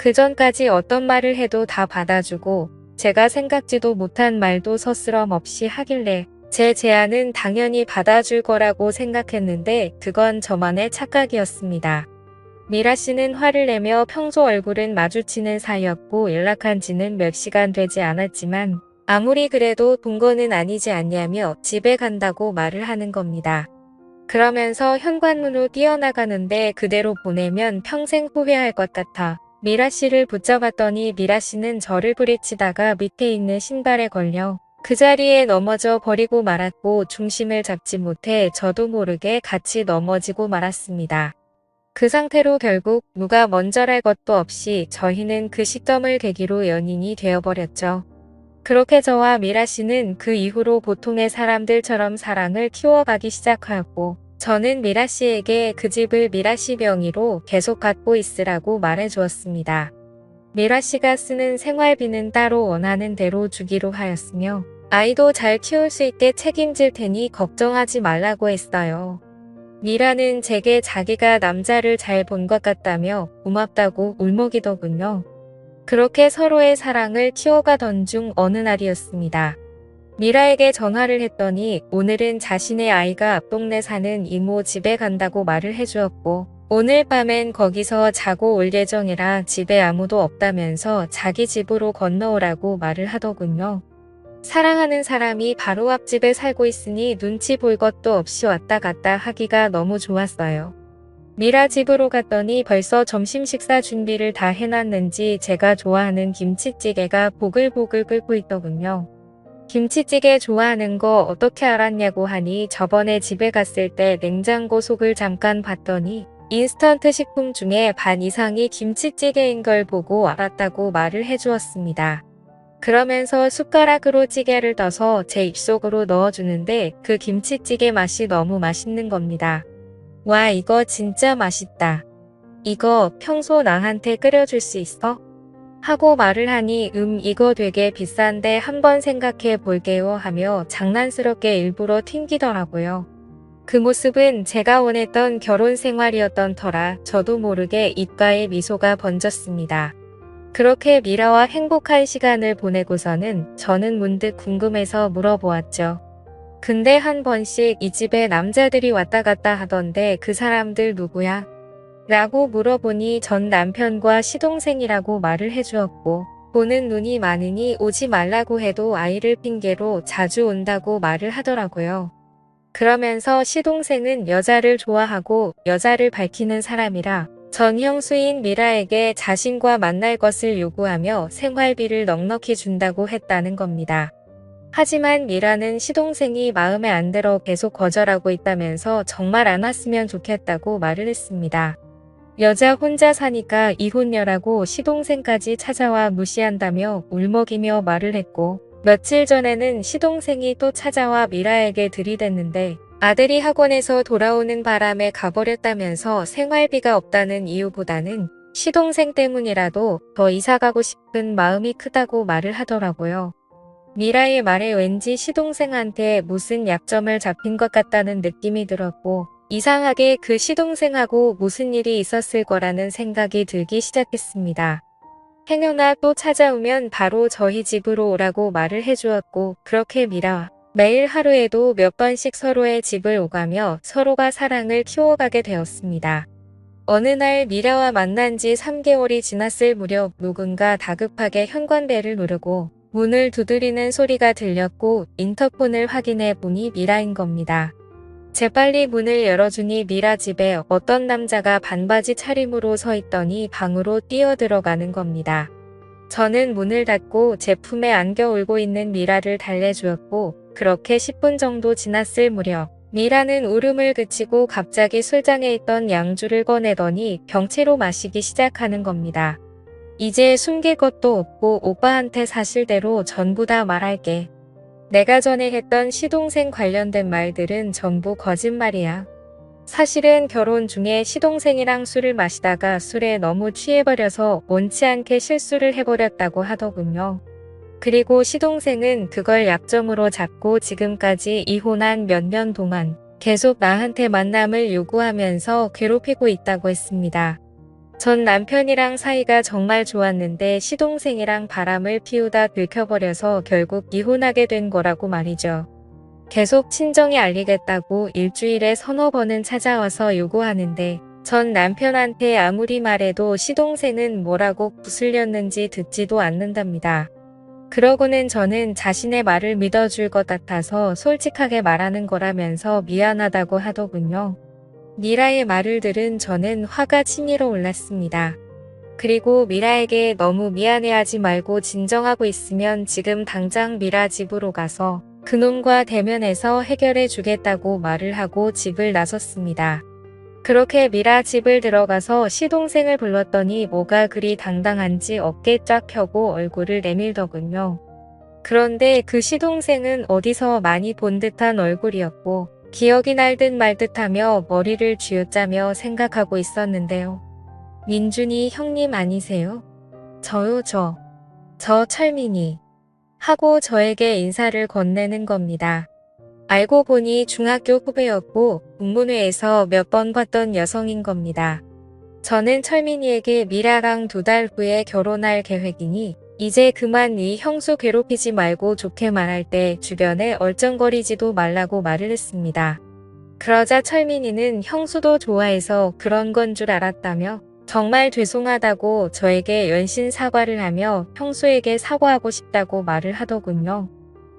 그전까지 어떤 말을 해도 다 받아주고 제가 생각지도 못한 말도 서스럼 없이 하길래 제 제안은 당연히 받아줄 거라고 생각했는데 그건 저만의 착각이었습니다. 미라 씨는 화를 내며 평소 얼굴은 마주치는 사이였고 연락한 지는 몇 시간 되지 않았지만 아무리 그래도 동거는 아니지 않냐며 집에 간다고 말을 하는 겁니다. 그러면서 현관문으로 뛰어나가는데 그대로 보내면 평생 후회할 것 같아 미라 씨를 붙잡았더니 미라 씨는 저를 부딪히다가 밑에 있는 신발에 걸려 그 자리에 넘어져 버리고 말았고 중심을 잡지 못해 저도 모르게 같이 넘어지고 말았습니다. 그 상태로 결국 누가 먼저랄 것도 없이 저희는 그 시점을 계기로 연인이 되어버렸죠. 그렇게 저와 미라 씨는 그 이후로 보통의 사람들처럼 사랑을 키워가기 시작하였고 저는 미라 씨에게 그 집을 미라 씨 명의로 계속 갖고 있으라고 말해주었습니다. 미라 씨가 쓰는 생활비는 따로 원하는 대로 주기로 하였으며 아이도 잘 키울 수 있게 책임질 테니 걱정하지 말라고 했어요. 미라는 제게 자기가 남자를 잘 본 것 같다며 고맙다고 울먹이더군요. 그렇게 서로의 사랑을 키워가던 중 어느 날이었습니다. 미라에게 전화를 했더니 오늘은 자신의 아이가 앞 동네 사는 이모 집에 간다고 말을 해주었고 오늘 밤엔 거기서 자고 올 예정이라 집에 아무도 없다면서 자기 집으로 건너오라고 말을 하더군요. 사랑하는 사람이 바로 앞집에 살고 있으니 눈치 볼 것도 없이 왔다 갔다 하기가 너무 좋았어요. 미라 집으로 갔더니 벌써 점심 식사 준비를 다 해놨는지 제가 좋아하는 김치찌개가 보글보글 끓고 있더군요. 김치찌개 좋아하는 거 어떻게 알았냐고 하니 저번에 집에 갔을 때 냉장고 속을 잠깐 봤더니 인스턴트 식품 중에 반 이상이 김치찌개인 걸 보고 알았다고 말을 해주었습니다. 그러면서 숟가락으로 찌개를 떠서 제 입속으로 넣어주는데 그 김치찌개 맛이 너무 맛있는 겁니다. 와, 이거 진짜 맛있다. 이거 평소 나한테 끓여줄 수 있어? 하고 말을 하니 이거 되게 비싼데 한번 생각해 볼게요 하며 장난스럽게 일부러 튕기더라고요. 그 모습은 제가 원했던 결혼 생활이었던 터라 저도 모르게 입가에 미소가 번졌습니다. 그렇게 미라와 행복한 시간을 보내고서는 저는 문득 궁금해서 물어보았죠. 근데 한 번씩 이 집에 남자들이 왔다 갔다 하던데 그 사람들 누구야? 라고 물어보니 전 남편과 시동생이라고 말을 해주었고 보는 눈이 많으니 오지 말라고 해도 아이를 핑계로 자주 온다고 말을 하더라고요. 그러면서 시동생은 여자를 좋아하고 여자를 밝히는 사람이라 전 형수인 미라에게 자신과 만날 것을 요구하며 생활비를 넉넉히 준다고 했다는 겁니다. 하지만 미라는 시동생이 마음에 안 들어 계속 거절하고 있다면서 정말 안 왔으면 좋겠다고 말을 했습니다. 여자 혼자 사니까 이혼녀라고 시동생까지 찾아와 무시한다며 울먹이며 말을 했고 며칠 전에는 시동생이 또 찾아와 미라에게 들이댔는데 아들이 학원에서 돌아오는 바람에 가버렸다면서 생활비가 없다는 이유보다는 시동생 때문이라도 더 이사가고 싶은 마음이 크다고 말을 하더라고요. 미라의 말에 왠지 시동생한테 무슨 약점을 잡힌 것 같다는 느낌이 들었고 이상하게 그 시동생하고 무슨 일이 있었을 거라는 생각이 들기 시작했습니다. 행여나 또 찾아오면 바로 저희 집으로 오라고 말을 해주었고 그렇게 미라와 매일 하루에도 몇 번씩 서로의 집을 오가며 서로가 사랑을 키워가게 되었습니다. 어느 날 미라와 만난 지 3개월이 지났을 무렵 누군가 다급하게 현관벨을 누르고 문을 두드리는 소리가 들렸고 인터폰을 확인해 보니 미라인 겁니다. 재빨리 문을 열어주니 미라 집에 어떤 남자가 반바지 차림으로 서 있더니 방으로 뛰어들어가는 겁니다. 저는 문을 닫고 제 품에 안겨 울고 있는 미라를 달래주었고 그렇게 10분 정도 지났을 무렵 미라는 울음을 그치고 갑자기 술장에 있던 양주를 꺼내더니 병채로 마시기 시작하는 겁니다. 이제 숨길 것도 없고 오빠한테 사실대로 전부 다 말할게. 내가 전에 했던 시동생 관련된 말들은 전부 거짓말이야. 사실은 결혼 중에 시동생이랑 술을 마시다가 술에 너무 취해버려서 원치 않게 실수를 해버렸다고 하더군요. 그리고 시동생은 그걸 약점으로 잡고 지금까지 이혼한 몇 년 동안 계속 나한테 만남을 요구하면서 괴롭히고 있다고 했습니다. 전 남편이랑 사이가 정말 좋았는데 시동생이랑 바람을 피우다 들켜버려서 결국 이혼하게 된 거라고 말이죠. 계속 친정에 알리겠다고 일주일에 서너 번은 찾아와서 요구하는데 전 남편한테 아무리 말해도 시동생은 뭐라고 구슬렸는지 듣지도 않는답니다. 그러고는 저는 자신의 말을 믿어줄 것 같아서 솔직하게 말하는 거라면서 미안하다고 하더군요. 미라의 말을 들은 저는 화가 치밀어 올랐습니다. 그리고 미라에게 너무 미안해하지 말고 진정하고 있으면 지금 당장 미라 집으로 가서 그놈과 대면해서 해결해 주겠다고 말을 하고 집을 나섰습니다. 그렇게 미라 집을 들어가서 시동생을 불렀더니 뭐가 그리 당당한지 어깨 쫙 펴고 얼굴을 내밀더군요. 그런데 그 시동생은 어디서 많이 본 듯한 얼굴이었고 기억이 날 듯 말 듯하며 머리를 쥐어짜며 생각하고 있었는데요. 민준이 형님 아니세요? 저요 저 철민이 하고 저에게 인사를 건네는 겁니다. 알고 보니 중학교 후배였고 문문회에서 몇 번 봤던 여성인 겁니다. 저는 철민이에게 미라랑 2달 후에 결혼할 계획이니 이제 그만 네 형수 괴롭히지 말고 좋게 말할 때 주변에 얼쩡거리지도 말라고 말을 했습니다. 그러자 철민이는 형수도 좋아해서 그런 건 줄 알았다며 정말 죄송하다고 저에게 연신 사과를 하며 형수에게 사과하고 싶다고 말을 하더군요.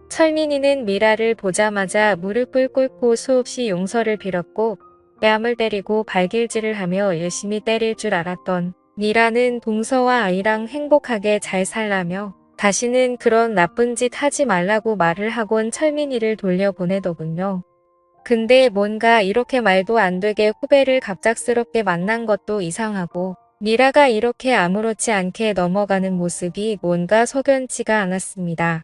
철민이는 미라를 보자마자 무릎을 꿇고 수없이 용서를 빌었고 뺨을 때리고 발길질을 하며 열심히 때릴 줄 알았던 미라는 동서와 아이랑 행복하게 잘 살라며 다시는 그런 나쁜 짓 하지 말라고 말을 하곤 철민이를 돌려보내더군요. 근데 뭔가 이렇게 말도 안 되게 후배를 갑작스럽게 만난 것도 이상하고 미라가 이렇게 아무렇지 않게 넘어가는 모습이 뭔가 석연치가 않았습니다.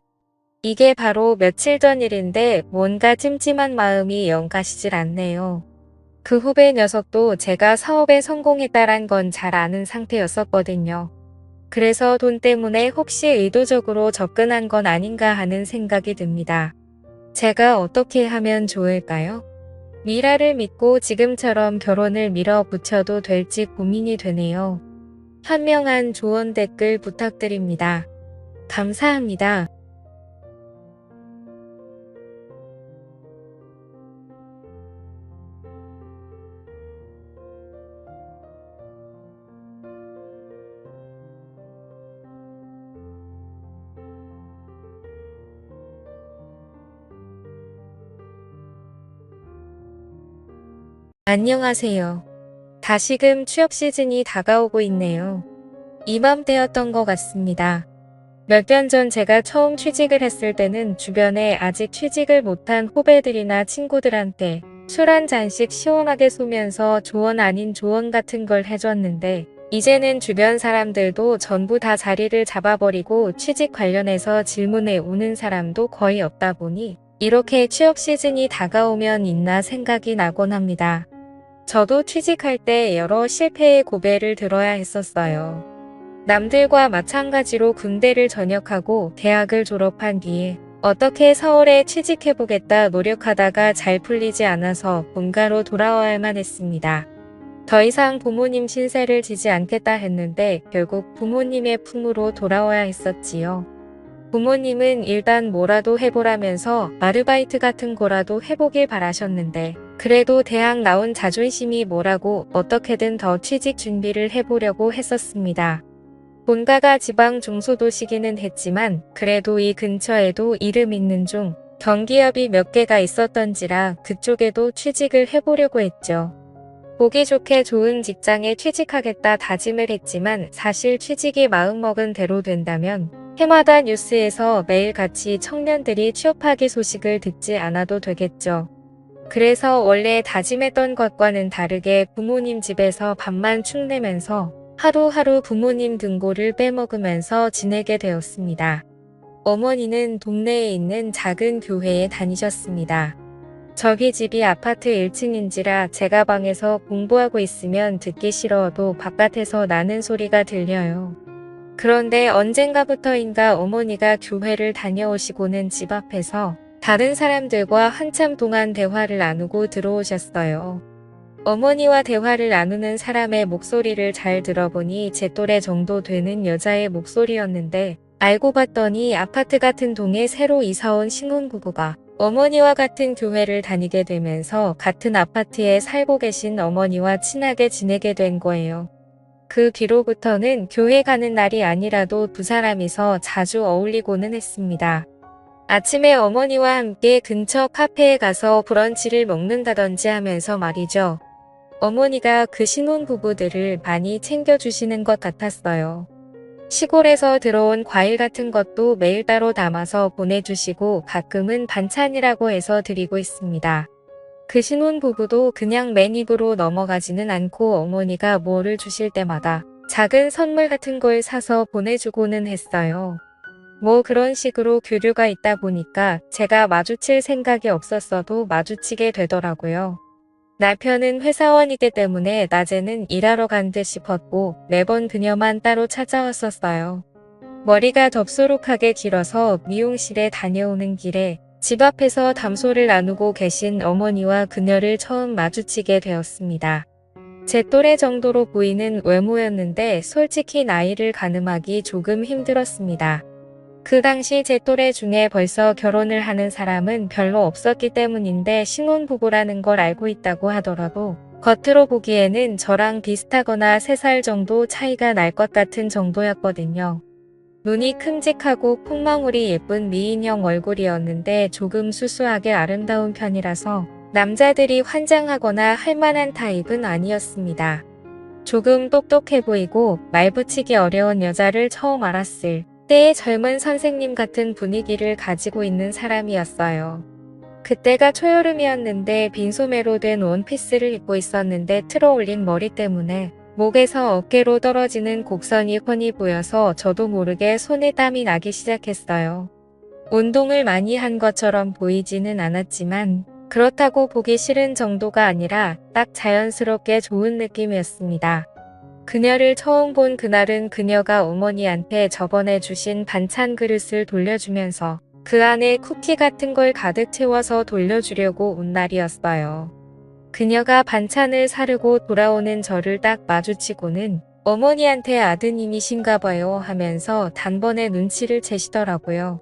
이게 바로 며칠 전 일인데 뭔가 찜찜한 마음이 영 가시질 않네요. 그 후배 녀석도 제가 사업에 성공했다란 건 잘 아는 상태였었거든요. 그래서 돈 때문에 혹시 의도적으로 접근한 건 아닌가 하는 생각이 듭니다. 제가 어떻게 하면 좋을까요? 미라를 믿고 지금처럼 결혼을 밀어붙여도 될지 고민이 되네요. 현명한 조언 댓글 부탁드립니다. 감사합니다. 안녕하세요. 다시금 취업 시즌이 다가오고 있네요. 이맘때였던 것 같습니다. 몇 년 전 제가 처음 취직을 했을 때는 주변에 아직 취직을 못한 후배들이나 친구들한테 술 한 잔씩 시원하게 쏘면서 조언 아닌 조언 같은 걸 해줬는데 이제는 주변 사람들도 전부 다 자리를 잡아버리고 취직 관련해서 질문에 오는 사람도 거의 없다 보니 이렇게 취업 시즌이 다가오면 있나 생각이 나곤 합니다. 저도 취직할 때 여러 실패의 고배를 들어야 했었어요. 남들과 마찬가지로 군대를 전역하고 대학을 졸업한 뒤에 어떻게 서울에 취직해보겠다 노력하다가 잘 풀리지 않아서 본가로 돌아와야만 했습니다. 더 이상 부모님 신세를 지지 않겠다 했는데 결국 부모님의 품으로 돌아와야 했었지요. 부모님은 일단 뭐라도 해보라면서 아르바이트 같은 거라도 해보길 바라셨는데 그래도 대학 나온 자존심이 뭐라고 어떻게든 더 취직 준비를 해보려고 했었습니다. 본가가 지방 중소도시기는 했지만 그래도 이 근처에도 이름 있는 중 경기업이 몇 개가 있었던지라 그쪽에도 취직을 해보려고 했죠. 보기 좋게 좋은 직장에 취직하겠다 다짐을 했지만 사실 취직이 마음먹은 대로 된다면 해마다 뉴스에서 매일같이 청년들이 취업하기 소식을 듣지 않아도 되겠죠. 그래서 원래 다짐했던 것과는 다르게 부모님 집에서 밥만 축내면서 하루하루 부모님 등골을 빼먹으면서 지내게 되었습니다. 어머니는 동네에 있는 작은 교회에 다니셨습니다. 저희 집이 아파트 1층인지라 제가 방에서 공부하고 있으면 듣기 싫어도 바깥에서 나는 소리가 들려요. 그런데 언젠가부터인가 어머니가 교회를 다녀오시고는 집 앞에서 다른 사람들과 한참 동안 대화를 나누고 들어오셨어요. 어머니와 대화를 나누는 사람의 목소리를 잘 들어보니 제 또래 정도 되는 여자의 목소리였는데 알고 봤더니 아파트 같은 동에 새로 이사온 신혼부부가 어머니와 같은 교회를 다니게 되면서 같은 아파트에 살고 계신 어머니와 친하게 지내게 된 거예요. 그 뒤로부터는 교회 가는 날이 아니라도 두 사람이서 자주 어울리고는 했습니다. 아침에 어머니와 함께 근처 카페에 가서 브런치를 먹는다든지 하면서 말이죠. 어머니가 그 신혼부부들을 많이 챙겨주시는 것 같았어요. 시골에서 들어온 과일 같은 것도 매일 따로 담아서 보내주시고 가끔은 반찬이라고 해서 드리고 있습니다. 그 신혼부부도 그냥 맨입으로 넘어가지는 않고 어머니가 뭐를 주실 때마다 작은 선물 같은 걸 사서 보내주고는 했어요. 뭐 그런 식으로 교류가 있다 보니까 제가 마주칠 생각이 없었어도 마주치게 되더라고요. 남편은 회사원이기 때문에 낮에는 일하러 간 듯 싶었고 매번 그녀만 따로 찾아왔었어요. 머리가 덥수룩하게 길어서 미용실에 다녀오는 길에 집 앞에서 담소를 나누고 계신 어머니와 그녀를 처음 마주치게 되었습니다. 제 또래 정도로 보이는 외모였는데 솔직히 나이를 가늠하기 조금 힘들었습니다. 그 당시 제 또래 중에 벌써 결혼을 하는 사람은 별로 없었기 때문인데 신혼부부라는 걸 알고 있다고 하더라도 겉으로 보기에는 저랑 비슷하거나 3살 정도 차이가 날 것 같은 정도였거든요. 눈이 큼직하고 콧망울이 예쁜 미인형 얼굴이었는데 조금 수수하게 아름다운 편이라서 남자들이 환장하거나 할 만한 타입은 아니었습니다. 조금 똑똑해 보이고 말 붙이기 어려운 여자를 처음 알았을 때의 젊은 선생님 같은 분위기를 가지고 있는 사람이었어요. 그때가 초여름이었는데 빈소매로 된 원피스를 입고 있었는데 틀어올린 머리 때문에 목에서 어깨로 떨어지는 곡선이 훤히 보여서 저도 모르게 손에 땀이 나기 시작했어요. 운동을 많이 한 것처럼 보이지는 않았지만 그렇다고 보기 싫은 정도가 아니라 딱 자연스럽게 좋은 느낌이었습니다. 그녀를 처음 본 그날은 그녀가 어머니한테 저번에 주신 반찬 그릇을 돌려주면서 그 안에 쿠키 같은 걸 가득 채워서 돌려주려고 온 날이었어요. 그녀가 반찬을 사르고 돌아오는 저를 딱 마주치고는 어머니한테 아드님이신가 봐요 하면서 단번에 눈치를 채시더라고요.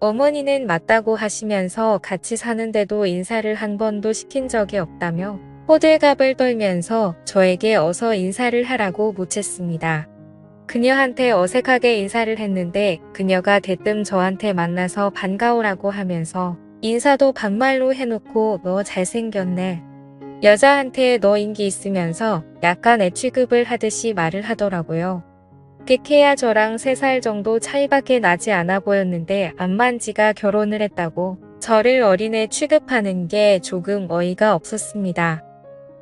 어머니는 맞다고 하시면서 같이 사는데도 인사를 한 번도 시킨 적이 없다며 호들갑을 떨면서 저에게 어서 인사를 하라고 보챘습니다. 그녀한테 어색하게 인사를 했는데 그녀가 대뜸 저한테 만나서 반가워라고 하면서 인사도 반말로 해놓고 너 잘생겼네. 여자한테 너 인기 있으면서 약간 애 취급을 하듯이 말을 하더라고요. 그케야 저랑 3살 정도 차이밖에 나지 않아 보였는데 암만지가 결혼을 했다고 저를 어린애 취급하는 게 조금 어이가 없었습니다.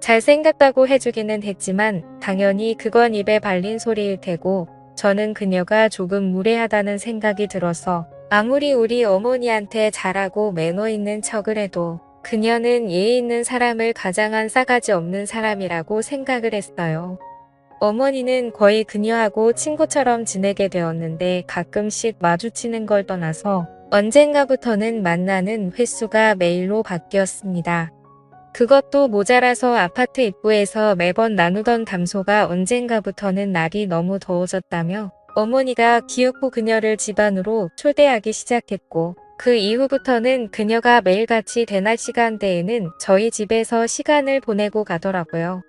잘생겼다고 해주기는 했지만 당연히 그건 입에 발린 소리일 테고 저는 그녀가 조금 무례하다는 생각이 들어서 아무리 우리 어머니한테 잘하고 매너 있는 척을 해도 그녀는 예의 있는 사람을 가장한 싸가지 없는 사람이라고 생각을 했어요. 어머니는 거의 그녀하고 친구처럼 지내게 되었는데 가끔씩 마주치는 걸 떠나서 언젠가부터는 만나는 횟수가 매일로 바뀌었습니다. 그것도 모자라서 아파트 입구에서 매번 나누던 담소가 언젠가부터는 날이 너무 더워졌다며 어머니가 기어코 그녀를 집 안으로 초대하기 시작했고 그 이후부터는 그녀가 매일같이 대낮 시간대에는 저희 집에서 시간을 보내고 가더라고요.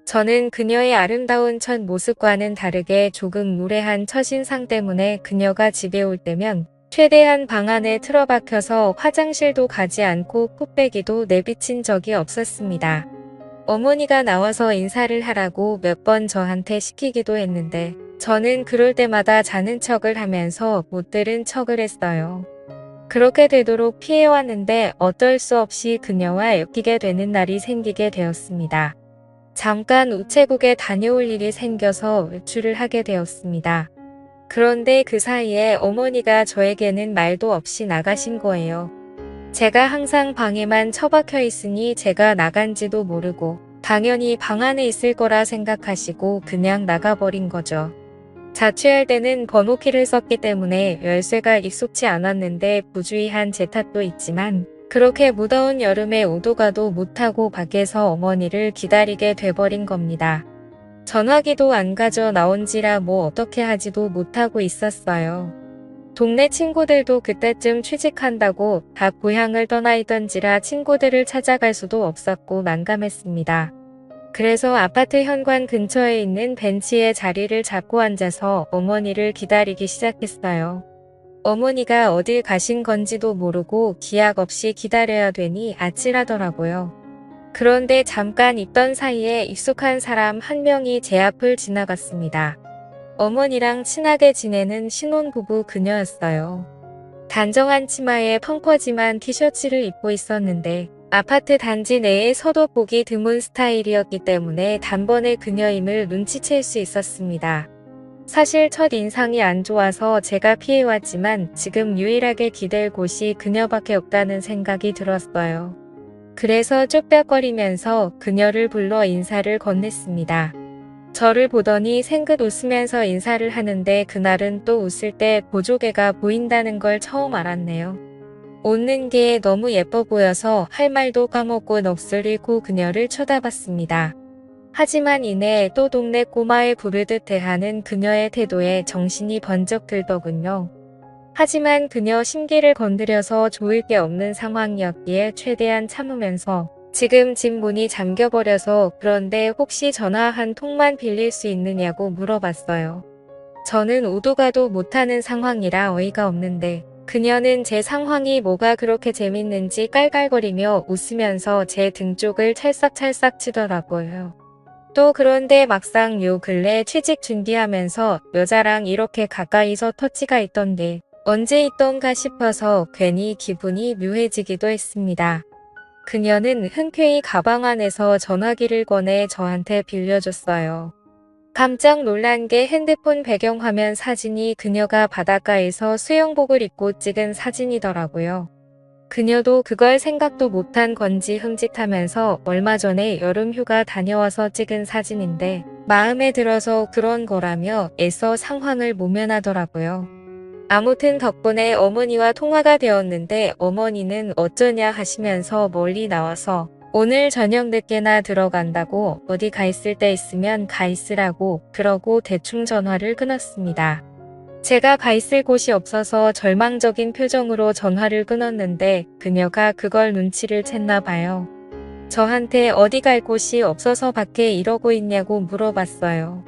저는 그녀의 아름다운 첫 모습과는 다르게 조금 무례한 첫인상 때문에 그녀가 집에 올 때면 최대한 방 안에 틀어박혀서 화장실도 가지 않고 코빼기도 내비친 적이 없었습니다. 어머니가 나와서 인사를 하라고 몇 번 저한테 시키기도 했는데 저는 그럴 때마다 자는 척을 하면서 못 들은 척을 했어요. 그렇게 되도록 피해왔는데 어쩔 수 없이 그녀와 엮이게 되는 날이 생기게 되었습니다. 잠깐 우체국에 다녀올 일이 생겨서 외출을 하게 되었습니다. 그런데 그 사이에 어머니가 저에게는 말도 없이 나가신 거예요. 제가 항상 방에만 처박혀 있으니 제가 나간지도 모르고 당연히 방 안에 있을 거라 생각하시고 그냥 나가버린 거죠. 자취할 때는 번호키를 썼기 때문에 열쇠가 익숙치 않았는데 부주의한 제 탓도 있지만 그렇게 무더운 여름에 오도가도 못하고 밖에서 어머니를 기다리게 돼버린 겁니다. 전화기도 안 가져 나온지라 뭐 어떻게 하지도 못하고 있었어요. 동네 친구들도 그때쯤 취직한다고 다 고향을 떠나 있던지라 친구들을 찾아갈 수도 없었고 난감했습니다. 그래서 아파트 현관 근처에 있는 벤치에 자리를 잡고 앉아서 어머니를 기다리기 시작했어요. 어머니가 어딜 가신 건지도 모르고 기약 없이 기다려야 되니 아찔하더라고요. 그런데 잠깐 있던 사이에 익숙한 사람 한 명이 제 앞을 지나갔습니다. 어머니랑 친하게 지내는 신혼부부 그녀였어요. 단정한 치마에 펑퍼짐한 티셔츠를 입고 있었는데 아파트 단지 내에서도 보기 드문 스타일이었기 때문에 단번에 그녀임을 눈치챌 수 있었습니다. 사실 첫 인상이 안 좋아서 제가 피해왔지만 지금 유일하게 기댈 곳이 그녀밖에 없다는 생각이 들었어요. 그래서 쭈뼛거리면서 그녀를 불러 인사를 건넸습니다. 저를 보더니 생긋 웃으면서 인사를 하는데 그날은 또 웃을 때 보조개가 보인다는 걸 처음 알았네요. 웃는 게 너무 예뻐 보여서 할 말도 까먹고 넋을 잃고 그녀를 쳐다봤습니다. 하지만 이내 또 동네 꼬마에 부르듯 대하는 그녀의 태도에 정신이 번쩍 들더군요. 하지만 그녀 심기를 건드려서 좋을 게 없는 상황이었기에 최대한 참으면서 지금 집 문이 잠겨버려서 그런데 혹시 전화 한 통만 빌릴 수 있느냐고 물어봤어요. 저는 오도가도 못하는 상황이라 어이가 없는데 그녀는 제 상황이 뭐가 그렇게 재밌는지 깔깔거리며 웃으면서 제 등 쪽을 찰싹찰싹 치더라고요. 또 그런데 막상 요 근래 취직 준비하면서 여자랑 이렇게 가까이서 터치가 있던 게 언제 있던가 싶어서 괜히 기분이 묘해지기도 했습니다. 그녀는 흔쾌히 가방 안에서 전화기를 꺼내 저한테 빌려줬어요. 깜짝 놀란 게 핸드폰 배경화면 사진이 그녀가 바닷가에서 수영복을 입고 찍은 사진이더라고요. 그녀도 그걸 생각도 못한 건지 흠칫하면서 얼마 전에 여름휴가 다녀와서 찍은 사진인데 마음에 들어서 그런 거라며 애써 상황을 모면하더라고요. 아무튼 덕분에 어머니와 통화가 되었는데 어머니는 어쩌냐 하시면서 멀리 나와서 오늘 저녁 늦게나 들어간다고 어디 가 있을 때 있으면 가 있으라고 그러고 대충 전화를 끊었습니다. 제가 가 있을 곳이 없어서 절망적인 표정으로 전화를 끊었는데 그녀가 그걸 눈치를 챘나 봐요. 저한테 어디 갈 곳이 없어서 밖에 이러고 있냐고 물어봤어요.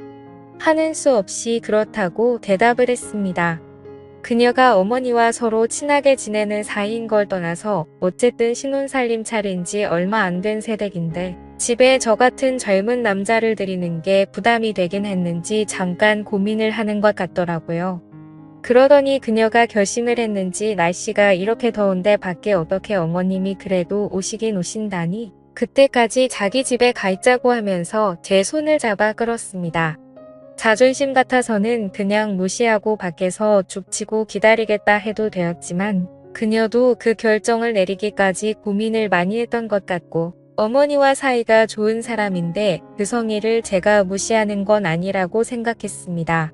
하는 수 없이 그렇다고 대답을 했습니다. 그녀가 어머니와 서로 친하게 지내는 사이인 걸 떠나서 어쨌든 신혼살림 차린 지 얼마 안 된 새댁인데 집에 저 같은 젊은 남자를 들이는 게 부담이 되긴 했는지 잠깐 고민을 하는 것 같더라고요. 그러더니 그녀가 결심을 했는지 날씨가 이렇게 더운데 밖에 어떻게 어머님이 그래도 오시긴 오신다니 그때까지 자기 집에 가 있자고 하면서 제 손을 잡아 끌었습니다. 자존심 같아서는 그냥 무시하고 밖에서 죽치고 기다리겠다 해도 되었지만 그녀도 그 결정을 내리기까지 고민을 많이 했던 것 같고 어머니와 사이가 좋은 사람인데 그 성의를 제가 무시하는 건 아니라고 생각했습니다.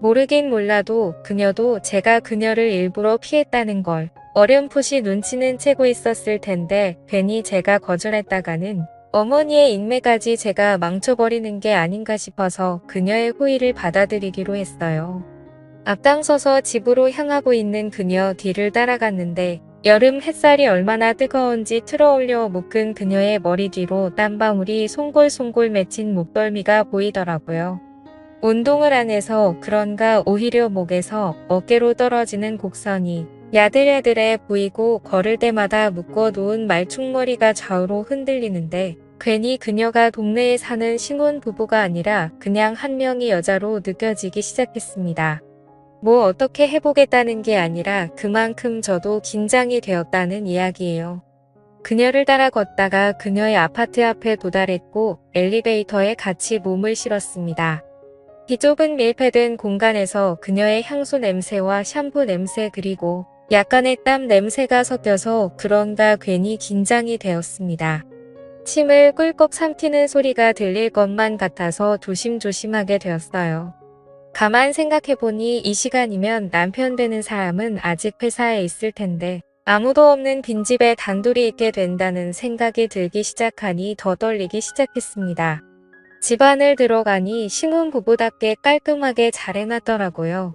모르긴 몰라도 그녀도 제가 그녀를 일부러 피했다는 걸 어렴풋이 눈치는 채고 있었을 텐데 괜히 제가 거절했다가는 어머니의 인매까지 제가 망쳐버리는 게 아닌가 싶어서 그녀의 호의를 받아들이기로 했어요. 앞장서서 집으로 향하고 있는 그녀 뒤를 따라갔는데 여름 햇살이 얼마나 뜨거운지 틀어올려 묶은 그녀의 머리 뒤로 땀방울이 송골송골 맺힌 목덜미가 보이더라고요. 운동을 안 해서 그런가 오히려 목에서 어깨로 떨어지는 곡선이 야들야들해 보이고 걸을 때마다 묶어놓은 말충머리가 좌우로 흔들리는데 괜히 그녀가 동네에 사는 신혼부부가 아니라 그냥 한 명의 여자로 느껴지기 시작했습니다. 뭐 어떻게 해보겠다는 게 아니라 그만큼 저도 긴장이 되었다는 이야기예요. 그녀를 따라 걷다가 그녀의 아파트 앞에 도달했고 엘리베이터에 같이 몸을 실었습니다. 이 좁은 밀폐된 공간에서 그녀의 향수 냄새와 샴푸 냄새 그리고 약간의 땀 냄새가 섞여서 그런가 괜히 긴장이 되었습니다. 침을 꿀꺽 삼키는 소리가 들릴 것만 같아서 조심조심하게 되었어요. 가만 생각해보니 이 시간이면 남편 되는 사람은 아직 회사에 있을 텐데 아무도 없는 빈집에 단둘이 있게 된다는 생각이 들기 시작하니 더 떨리기 시작했습니다. 집 안을 들어가니 신혼부부답게 깔끔하게 잘 해놨더라고요.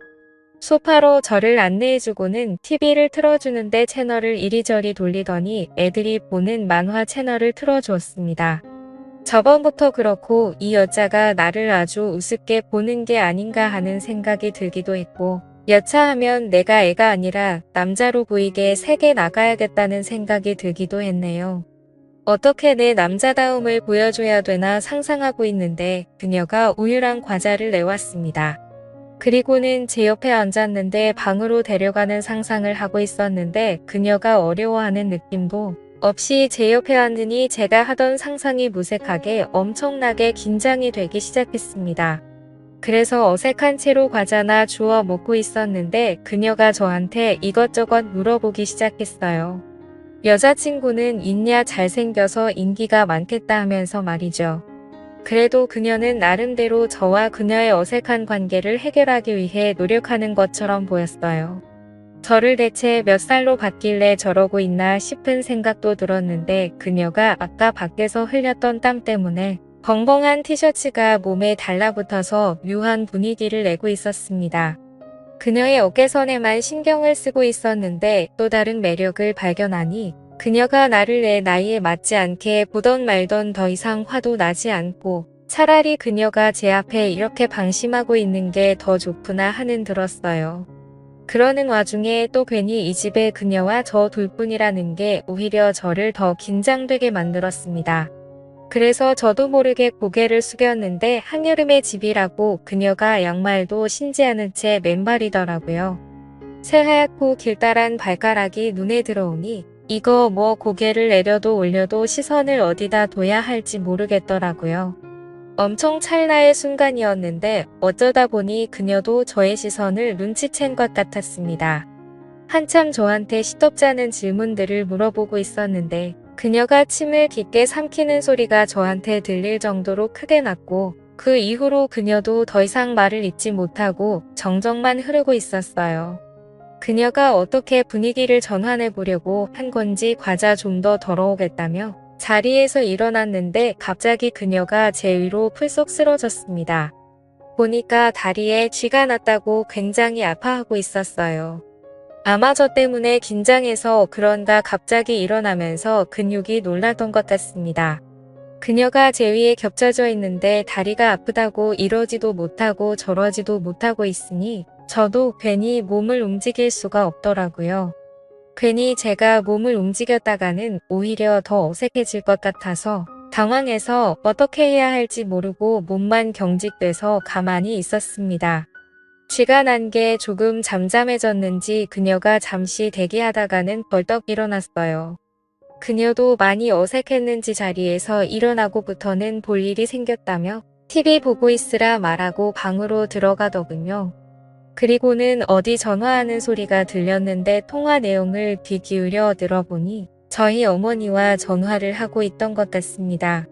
소파로 저를 안내해주고는 TV를 틀어주는데 채널을 이리저리 돌리더니 애들이 보는 만화 채널을 틀어주었습니다. 저번부터 그렇고 이 여자가 나를 아주 우습게 보는 게 아닌가 하는 생각이 들기도 했고, 여차하면 내가 애가 아니라 남자로 보이게 세게 나가야겠다는 생각이 들기도 했네요. 어떻게 내 남자다움을 보여줘야 되나 상상하고 있는데 그녀가 우유랑 과자를 내왔습니다. 그리고는 제 옆에 앉았는데 방으로 데려가는 상상을 하고 있었는데 그녀가 어려워하는 느낌도 없이 제 옆에 앉으니 제가 하던 상상이 무색하게 엄청나게 긴장이 되기 시작했습니다. 그래서 어색한 채로 과자나 주워 먹고 있었는데 그녀가 저한테 이것저것 물어보기 시작했어요. 여자친구는 있냐, 잘생겨서 인기가 많겠다 하면서 말이죠. 그래도 그녀는 나름대로 저와 그녀의 어색한 관계를 해결하기 위해 노력하는 것처럼 보였어요. 저를 대체 몇 살로 봤길래 저러고 있나 싶은 생각도 들었는데 그녀가 아까 밖에서 흘렸던 땀 때문에 벙벙한 티셔츠가 몸에 달라붙어서 묘한 분위기를 내고 있었습니다. 그녀의 어깨선에만 신경을 쓰고 있었는데 또 다른 매력을 발견하니 그녀가 나를 내 나이에 맞지 않게 보던 말던 더 이상 화도 나지 않고 차라리 그녀가 제 앞에 이렇게 방심하고 있는 게 더 좋구나 하는 들었어요. 그러는 와중에 또 괜히 이 집에 그녀와 저 둘뿐이라는 게 오히려 저를 더 긴장되게 만들었습니다. 그래서 저도 모르게 고개를 숙였는데 한여름의 집이라고 그녀가 양말도 신지 않은 채 맨발이더라고요. 새하얗고 길다란 발가락이 눈에 들어오니 이거 뭐 고개를 내려도 올려도 시선을 어디다 둬야 할지 모르겠더라고요. 엄청 찰나의 순간이었는데 어쩌다 보니 그녀도 저의 시선을 눈치챈 것 같았습니다. 한참 저한테 시덥잖은 질문들을 물어보고 있었는데 그녀가 침을 깊게 삼키는 소리가 저한테 들릴 정도로 크게 났고 그 이후로 그녀도 더 이상 말을 잇지 못하고 정적만 흐르고 있었어요. 그녀가 어떻게 분위기를 전환해 보려고 한 건지 과자 좀 더 덜어오겠다며 자리에서 일어났는데 갑자기 그녀가 제 위로 풀썩 쓰러졌습니다. 보니까 다리에 쥐가 났다고 굉장히 아파하고 있었어요. 아마 저 때문에 긴장해서 그런가 갑자기 일어나면서 근육이 놀랐던 것 같습니다. 그녀가 제 위에 겹쳐져 있는데 다리가 아프다고 이러지도 못하고 저러지도 못하고 있으니 저도 괜히 몸을 움직일 수가 없더라고요. 괜히 제가 몸을 움직였다가는 오히려 더 어색해질 것 같아서 당황해서 어떻게 해야 할지 모르고 몸만 경직돼서 가만히 있었습니다. 쥐가 난 게 조금 잠잠해졌는지 그녀가 잠시 대기하다가는 벌떡 일어났어요. 그녀도 많이 어색했는지 자리에서 일어나고부터는 볼 일이 생겼다며 TV 보고 있으라 말하고 방으로 들어가더군요. 그리고는 어디 전화하는 소리가 들렸는데 통화 내용을 귀 기울여 들어보니 저희 어머니와 전화를 하고 있던 것 같습니다.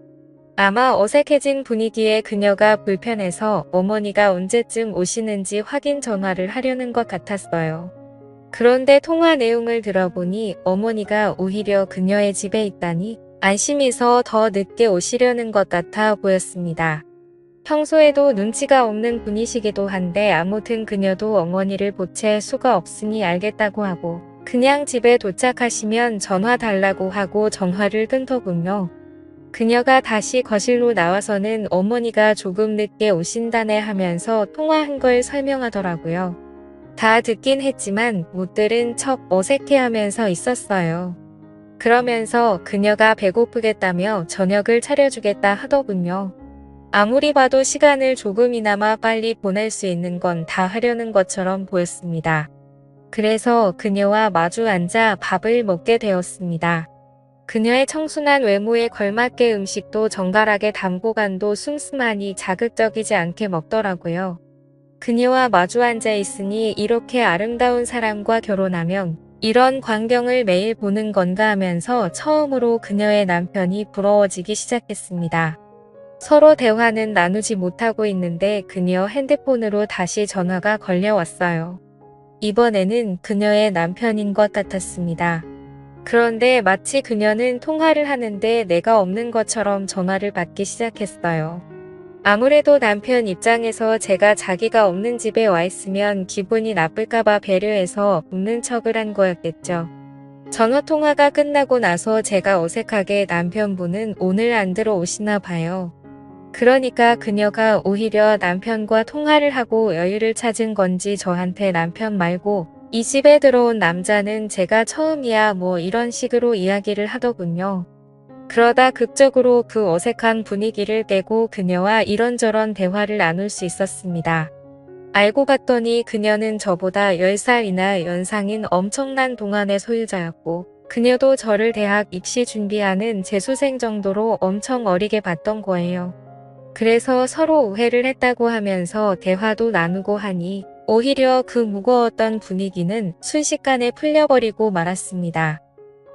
아마 어색해진 분위기에 그녀가 불편해서 어머니가 언제쯤 오시는지 확인 전화를 하려는 것 같았어요. 그런데 통화 내용을 들어보니 어머니가 오히려 그녀의 집에 있다니 안심해서 더 늦게 오시려는 것 같아 보였습니다. 평소에도 눈치가 없는 분이시기도 한데 아무튼 그녀도 어머니를 보채 수가 없으니 알겠다고 하고 그냥 집에 도착하시면 전화 달라고 하고 전화를 끊더군요. 그녀가 다시 거실로 나와서는 어머니가 조금 늦게 오신다네 하면서 통화한 걸 설명하더라고요. 다 듣긴 했지만 못 들은 척 어색해하면서 있었어요. 그러면서 그녀가 배고프겠다며 저녁을 차려주겠다 하더군요. 아무리 봐도 시간을 조금이나마 빨리 보낼 수 있는 건 다 하려는 것처럼 보였습니다. 그래서 그녀와 마주 앉아 밥을 먹게 되었습니다. 그녀의 청순한 외모에 걸맞게 음식도 정갈하게 담고 간도 슴슴하니 자극적이지 않게 먹더라고요. 그녀와 마주 앉아 있으니 이렇게 아름다운 사람과 결혼하면 이런 광경을 매일 보는 건가 하면서 처음으로 그녀의 남편이 부러워지기 시작했습니다. 서로 대화는 나누지 못하고 있는데 그녀 핸드폰으로 다시 전화가 걸려왔어요. 이번에는 그녀의 남편인 것 같았습니다. 그런데 마치 그녀는 통화를 하는데 내가 없는 것처럼 전화를 받기 시작했어요. 아무래도 남편 입장에서 제가 자기가 없는 집에 와 있으면 기분이 나쁠까봐 배려해서 웃는 척을 한 거였겠죠. 전화통화가 끝나고 나서 제가 어색하게 남편분은 오늘 안 들어오시나 봐요. 그러니까 그녀가 오히려 남편과 통화를 하고 여유를 찾은 건지 저한테 남편 말고 이 집에 들어온 남자는 제가 처음이야 뭐 이런 식으로 이야기를 하더군요. 그러다 극적으로 그 어색한 분위기를 깨고 그녀와 이런저런 대화를 나눌 수 있었습니다. 알고 봤더니 그녀는 저보다 10살이나 연상인 엄청난 동안의 소유자였고 그녀도 저를 대학 입시 준비하는 재수생 정도로 엄청 어리게 봤던 거예요. 그래서 서로 오해를 했다고 하면서 대화도 나누고 하니 오히려 그 무거웠던 분위기는 순식간에 풀려버리고 말았습니다.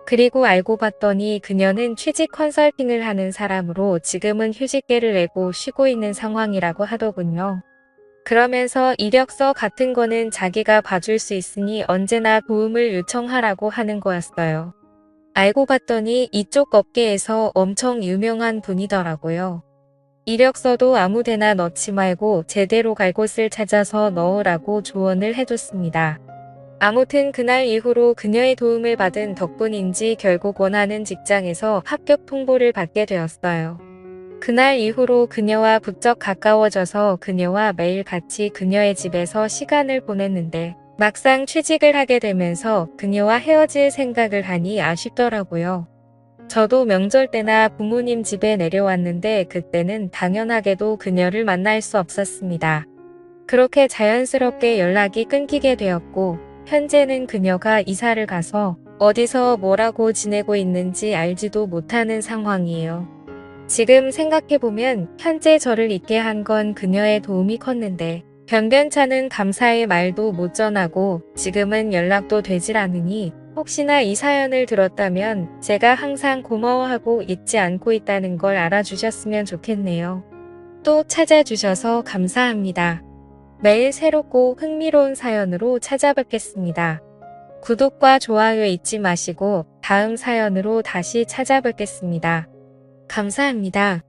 그리고 알고 봤더니 그녀는 취직 컨설팅을 하는 사람으로 지금은 휴직계를 내고 쉬고 있는 상황이라고 하더군요. 그러면서 이력서 같은 거는 자기가 봐줄 수 있으니 언제나 도움을 요청하라고 하는 거였어요. 알고 봤더니 이쪽 업계에서 엄청 유명한 분이더라고요. 이력서도 아무데나 넣지 말고 제대로 갈 곳을 찾아서 넣으라고 조언을 해줬습니다. 아무튼 그날 이후로 그녀의 도움을 받은 덕분인지 결국 원하는 직장에서 합격 통보를 받게 되었어요. 그날 이후로 그녀와 부쩍 가까워져서 그녀와 매일 같이 그녀의 집에서 시간을 보냈는데 막상 취직을 하게 되면서 그녀와 헤어질 생각을 하니 아쉽더라고요. 저도 명절 때나 부모님 집에 내려왔는데 그때는 당연하게도 그녀를 만날 수 없었습니다. 그렇게 자연스럽게 연락이 끊기게 되었고 현재는 그녀가 이사를 가서 어디서 뭐라고 지내고 있는지 알지도 못하는 상황이에요. 지금 생각해보면 현재 저를 있게 한 건 그녀의 도움이 컸는데 변변찮은 감사의 말도 못 전하고 지금은 연락도 되질 않으니 혹시나 이 사연을 들었다면 제가 항상 고마워하고 잊지 않고 있다는 걸 알아주셨으면 좋겠네요. 또 찾아주셔서 감사합니다. 매일 새롭고 흥미로운 사연으로 찾아뵙겠습니다. 구독과 좋아요 잊지 마시고 다음 사연으로 다시 찾아뵙겠습니다. 감사합니다.